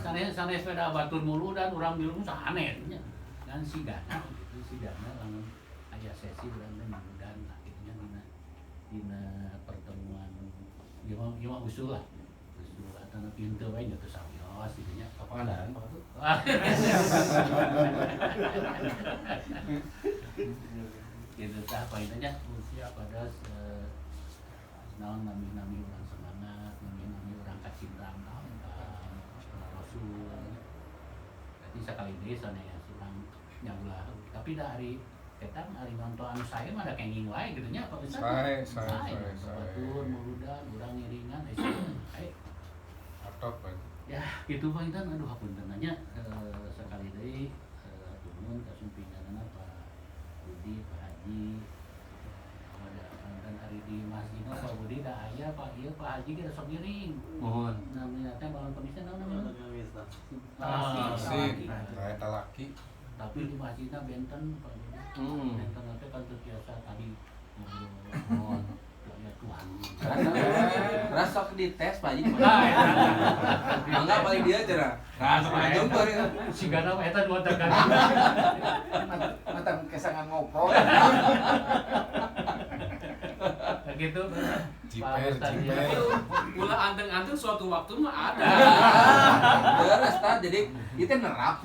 Sanes sepeda batur muludan urang bilang sanes nya. Dan sigana gitu sigana lamun aya sesi urang teh muludan tah kitu nya dina pertemuan ieu mah usul lah. Usul atana pintu wae nya teu samios kitu nya. Pangandaran Pak tuh. Gitu tah poinnya usia pada naon nami orang semangat, nami orang kacintaan Rasul. Jadi sekali deui sanes urang nyagulah. Tapi dari kita hari nonton anu saya mah ada kenging wae gitu nya Pak Ustaz. Saya. Batur muludan urang ngiringan Atot Pak. ya gitu Pak Intan, aduh hapunten nanya sekali deui nuhun kasumpinganna Pak Budi, Pak Haji. Dan hari di masjidna Pak Budi da aya Pak ieu Pak Haji ge sok ngiring. Mohon. Namanya teh balon kemisnya naon namanya? Asik. Eta laki. Tapi di masjidna benten Pak Budi. Benten teh kan teu biasa tadi Mohon. ya Tuhan. Rasok dites Pak Haji. Mangga paling dia cerah. Rasok jompor ya. Sigana mah eta dua tekan. Mata kesangan ngobrol. Gitu. Ciper. Ulah anteng-anteng suatu waktu mah ada. Beres tah jadi itu nerap.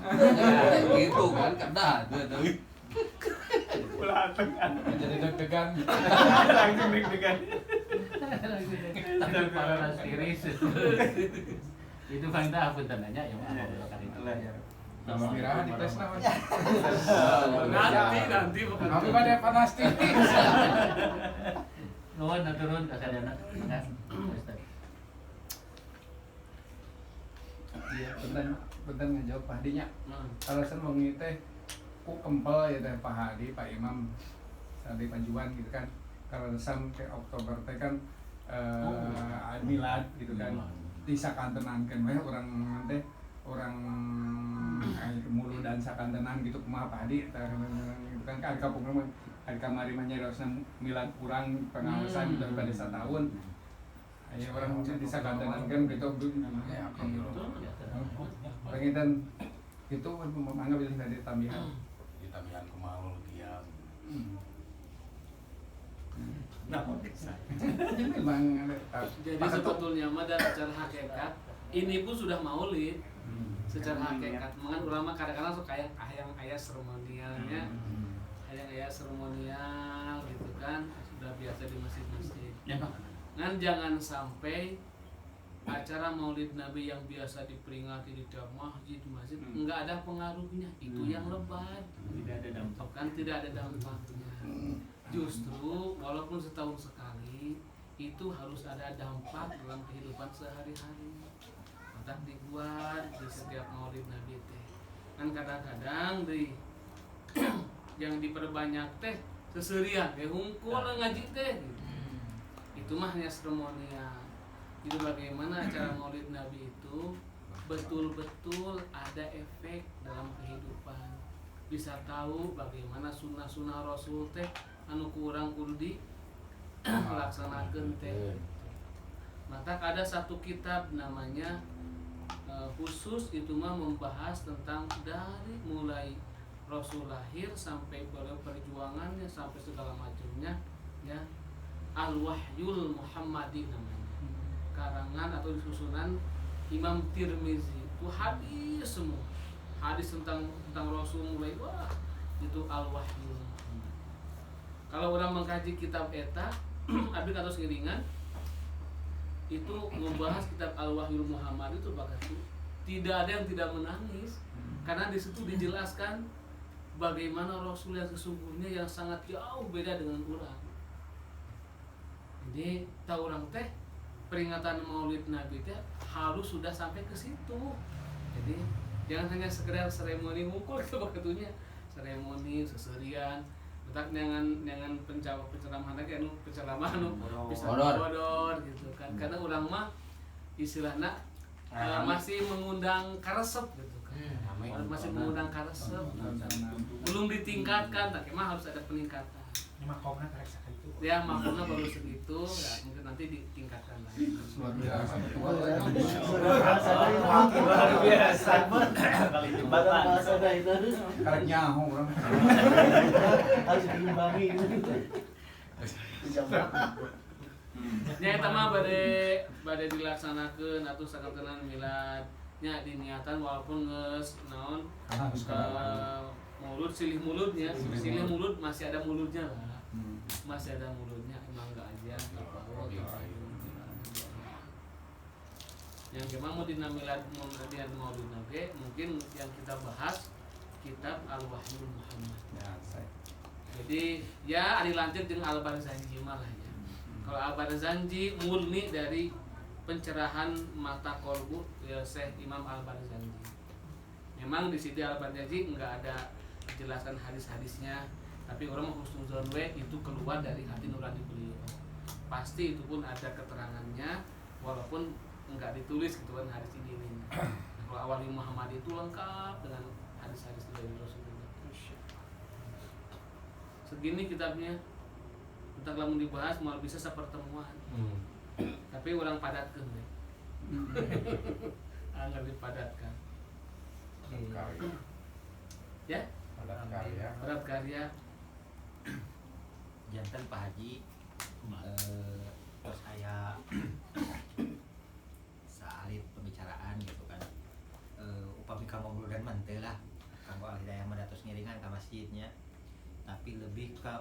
Gitu kan kedah tuh. Ulah anteng. Jadi deg-degan. Langsung deg-degan. Tapi para tiris. Itu Fanta hapunten nanya yang mau kali itu. Nama mirahan di tes nama. Nanti bukan. Kami pada panas tipis. Nuhun turun ka sadana. Iya, bentar ngejawab Pak Hadi nya. Alasan wengi teh ku kempel ya teh Pak Hadi, Pak Imam, Sadi Panjuan gitu kan. Karena sampai Oktober teh kan milad gitu kan. Disakantenankeun we urang teh orang mulu dan sakantenan gitu kumaha Pak Hadi gitu kan ka kampung hari kamari mah nyariosna milad urang pengawasan daripada 1 tahun. Aya orang di sakantenankeun gitu Ya, alhamdulillah. penginten itu mangga bisa dari tambahan. Di tambahan kumaha diam. Memang Jadi sebetulnya mah dan secara hakikat ini pun sudah maulid. Secara hakikat mengan ulama kadang-kadang suka yang ayat seremonialnya. Ayat seremonial gitu kan sudah biasa di masjid-masjid. Kan jangan sampai acara Maulid Nabi yang biasa diperingati di tiap masjid enggak ada pengaruhnya, itu yang lebat, Tidak ada dampak. kan tidak ada dampaknya. Justru walaupun setahun sekali itu harus ada dampak dalam kehidupan sehari-hari. Maka dibuat di setiap Maulid Nabi teh. Kan kadang-kadang di yang diperbanyak teh seserian ya hungkul ngaji teh gitu. Itu mah hanya seremonial. Itu bagaimana acara Maulid Nabi itu betul-betul ada efek dalam kehidupan. Bisa tahu bagaimana sunnah-sunnah Rasul teh anu kurang kudu dilaksanakeun teh. Maka ada satu kitab namanya khusus itu mah membahas tentang dari mulai Rasul lahir sampai beliau perjuangannya sampai segala macamnya ya. Al-Wahyul Muhammadi namanya. Karangan atau susunan Imam Tirmizi. Itu hadis semua. Hadis tentang Rasul mulai wah itu Al-Wahyul. Kalau orang mengkaji kitab eta abi kados ngiringan itu membahas kitab Al-Wahyul Muhammad itu bakal tidak ada yang tidak menangis karena di situ dijelaskan bagaimana Rasul yang sesungguhnya yang sangat jauh beda dengan orang. Jadi tahu orang teh peringatan Maulid Nabi teh harus sudah sampai ke situ. Jadi jangan hanya sekedar seremoni mukul gitu begitunya. seremoni seserian tak dengan penceramahan lagi penceramahan bisa bodor gitu kan karena urang mah istilahnya masih mengundang karesep gitu kan masih mengundang karesep belum ditingkatkan tapi mah harus ada peningkatan makomna kareksakan itu ya makomna baru segitu ya mungkin nanti ditingkatkan lagi luar biasa luar biasa kali itu bahasa itu karek nyaho urang harus diimbangi nya eta mah bade dilaksanakeun atuh sakantenan miladnya diniatan walaupun geus naon mulut silih mulutnya silih mulut masih ada mulutnya lah masih ada mulutnya emang enggak aja yang memang mau dinamilad maulid nage mungkin yang kita bahas kitab Al-Wahyul Muhammad jadi ya ari lanjut dengan Al-Barzanji malah ya kalau Al-Barzanji murni dari pencerahan mata kolbu ya Syekh Imam Al-Barzanji memang di situ Al-Barzanji enggak ada jelaskan hadis-hadisnya tapi orang husnuzon itu keluar dari hati nurani beliau pasti itu pun ada keterangannya walaupun enggak ditulis gitu kan hadis ini kalau Al-Wahyul Muhammad itu lengkap dengan hadis-hadis dari Rasulullah segini kitabnya entah lamun dibahas mau bisa sepertemuan tapi orang padatkan deh agar dipadatkan ya padat karya jantan Pak Haji terus saya salit pembicaraan gitu kan upami kamu dan mantel lah kamu al-hidayah madatus ngiringan ke masjidnya tapi lebih ke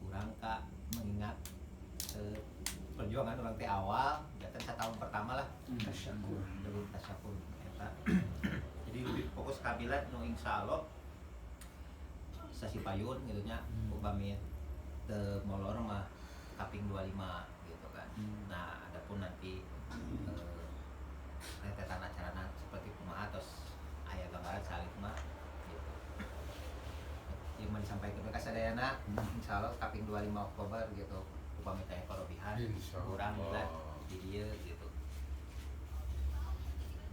kurang kak mengingat perjuangan orang teh awal jantan 1 tahun pertama lah tasyakur jadi lebih fokus kabilat nu insyaallah sasi payun gitu nya upami teu molor mah kaping 25 gitu kan. Nah, adapun nanti rentetan acarana seperti kumaha tos aya gambaran salib mah gitu. Yang mau disampaikan ke kasadayana insyaallah kaping 25 Oktober gitu upami teh parobihan kurang lah di dieu gitu.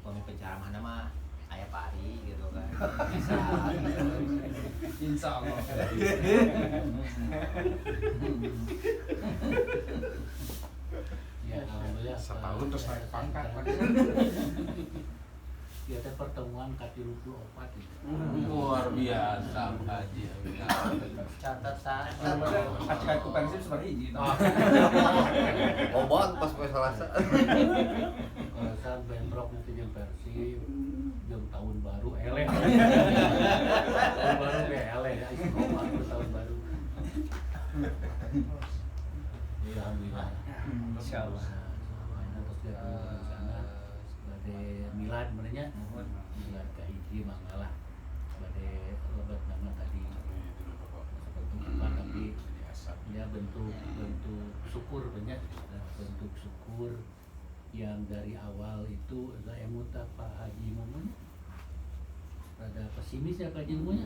Upami penceramahna mah aya pari gitu kan. Insya Allah. Ya, alhamdulillah. Setahun terus naik pangkat. Ya, teh pertemuan K34 itu. Luar biasa Haji. catatan Acak ku persib seperti hiji. Obon pas poe Selasa. Saat bentrok nanti jeung Persib jeung tahun baru eleh. Tahun baru ge eleh ya istiqomah tahun baru. Ya alhamdulillah. insyaallah Terus dia di sana bade milad benernya milad ka hiji manggalah bade lobat nama tadi seperti apa tapi ya bentuk syukur banyak bentuk syukur yang dari awal itu ada emuta Pak Haji Mumun rada pesimis ya Pak Haji Mumun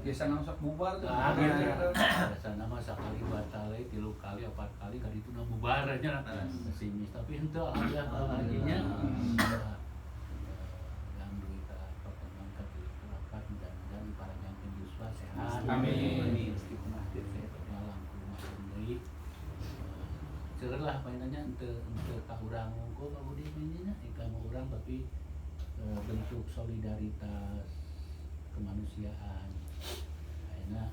Biasa nangsak bubar tuh. biasa nama sekali batal 3 kali 4 kali kali itu nama bubar aja pesimis tapi itu alhamdulillah Pak Hajinya yang duit pertemuan ke-8 mudah-mudahan para yang Yuswa sehat Amin. istiqomah dalam rumah sendiri cerlah mainannya untuk urang monggo Pak Budi mainnya kamu urang tapi bentuk solidaritas kemanusiaan karena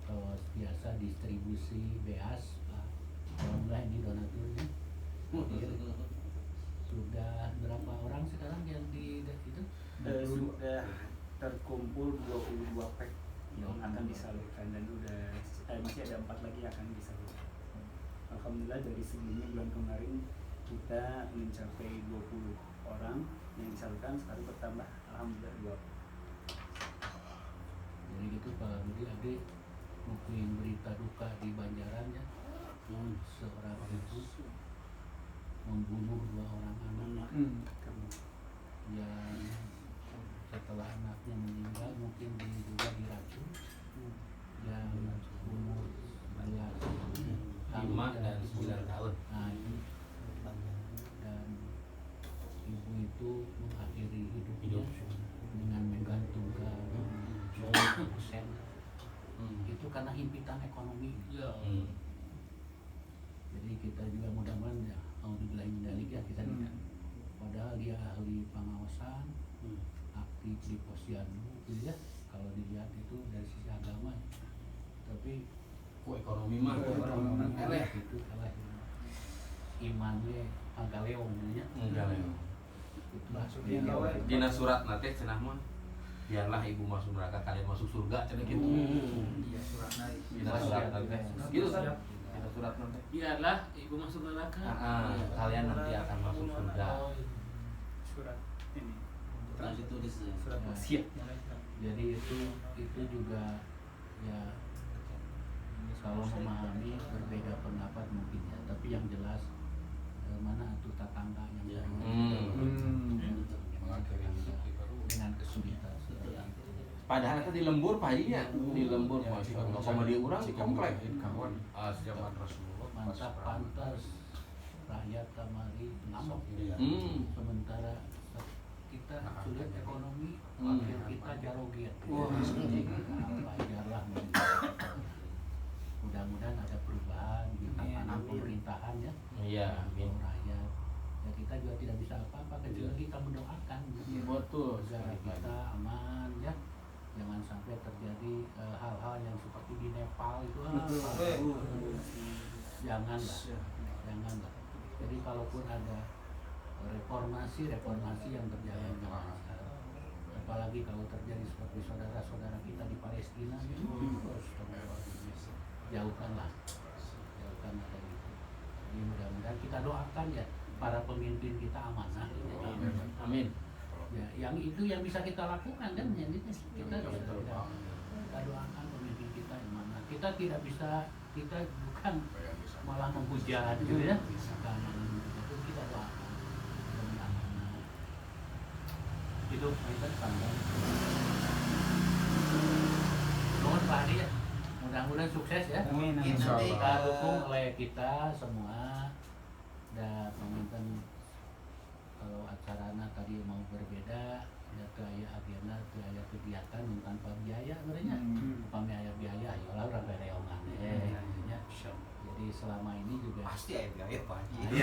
terus biasa distribusi beas Pak alhamdulillah ini donaturnya sudah berapa orang sekarang yang di itu Sudah terkumpul 22 pack yang akan disalurkan dan masih ada 4 lagi yang akan disalurkan. Alhamdulillah dari sebelumnya bulan kemarin kita mencapai 20 orang yang disalurkan, sekarang bertambah alhamdulillah 2. jadi gitu Pak Budi adik mungkin berita duka di Banjaran ya seorang ibu membunuh 2 orang anak yang setelah anaknya meninggal mungkin juga diracun yang umur 5 dan 9 tahun. Nah, ini dan ibu itu mengakhiri hidupnya dengan menggantungkan sen itu karena himpitan ekonomi. Jadi kita juga mudah-mudahan ya alhamdulillah ya kita padahal dia ahli pengawasan aktif di posyandu gitu ya kalau dilihat itu dari sisi agama tapi Ekonomi mah eleh gitu eleh imannya angka leong nya itulah dina surat nate cenah mah biarlah ibu masuk neraka kalian masuk surga cenah gitu. Iya suratna Dina surat nate gitu kan dina surat nate Biarlah ibu masuk neraka. kalian nanti akan masuk surga. Surat ini. Transitulis ya. Surat wasiat. jadi itu juga ya kalau memahami berbeda pendapat mungkin ya tapi yang jelas mana tuh tetangga yang dengan kesulitan Padahal itu di lembur paginya, di lembur masya Allah. Sama di urang komplek. Zaman Rasulullah mantap pantas rakyat kamari ngamuk. Sementara kita sulit ekonomi, wakil kita jarogiat. Wajarlah mudah-mudahan ada perubahan di tatanan pemerintahan ya. Iya, amin. Rakyat. Ya kita juga tidak bisa apa-apa kecuali kita mendoakan. Betul. Negara kita aman ya. Jangan sampai terjadi hal-hal yang seperti di Nepal itu janganlah. Jadi kalaupun ada reformasi yang berjalan dengan lancar, apalagi kalau terjadi seperti saudara-saudara kita di Palestina, jauhkanlah dari itu. Jadi mudah-mudahan kita doakan ya para pemimpin kita amanah. Amin. Ya, yang itu yang bisa kita lakukan kan yang itu kita doakan pemimpin kita yang mana kita tidak bisa kita bukan malah menghujat gitu ya karena itu kita doakan mudah-mudahan itu kita pandang mohon Pak Adi ya mudah-mudahan sukses ya kita dukung oleh kita semua dan pemimpin kalau acaranya tadi mau berbeda ya gaya agenda gaya kegiatan tanpa biaya sebenarnya upami aya biaya ya lah orang bereongan ya jadi selama ini juga pasti ada biaya Pak Haji.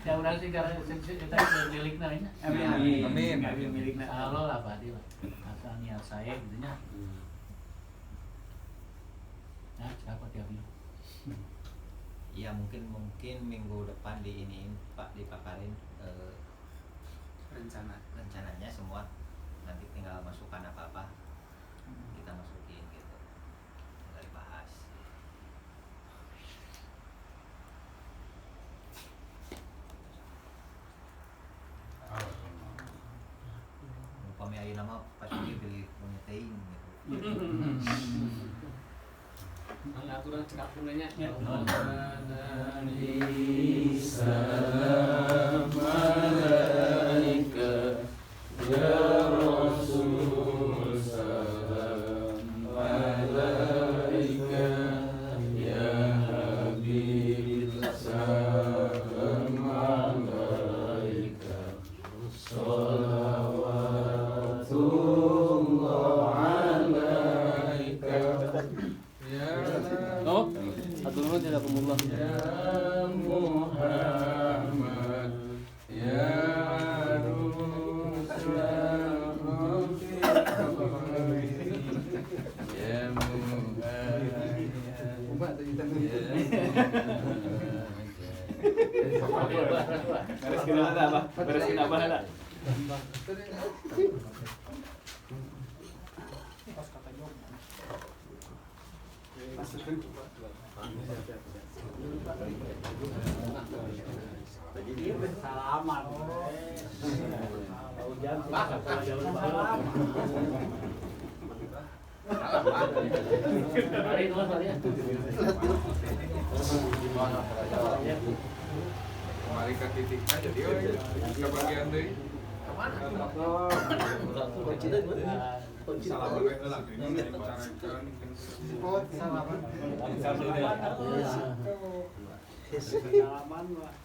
Ya udah sih karena kita milik namanya Amin. milik Allah lah Pak Adi lah asal niat saya gitu nya nah siapa tiap ini Ya mungkin minggu depan di ini Pak dipaparin rencananya semua nanti tinggal masukkan apa-apa kita masukin gitu tinggal dibahas. Upami ayeuna mah pasti beli teuing gitu. Aturan cekap punanya. Salam alaika ya Rasul salam alaika ya Habib salam alaika salawatullah alaika. Oh, atur nuhun jazakumullah. Ya Muhammad ya Rasul ya Muhammad Bereskin apa ada? Salaman. Hujan Mari tuan ya. kembali ke titiknya jadi ke bagian deh salaman we heula geuning dibicarakeun salaman Pengalaman mah.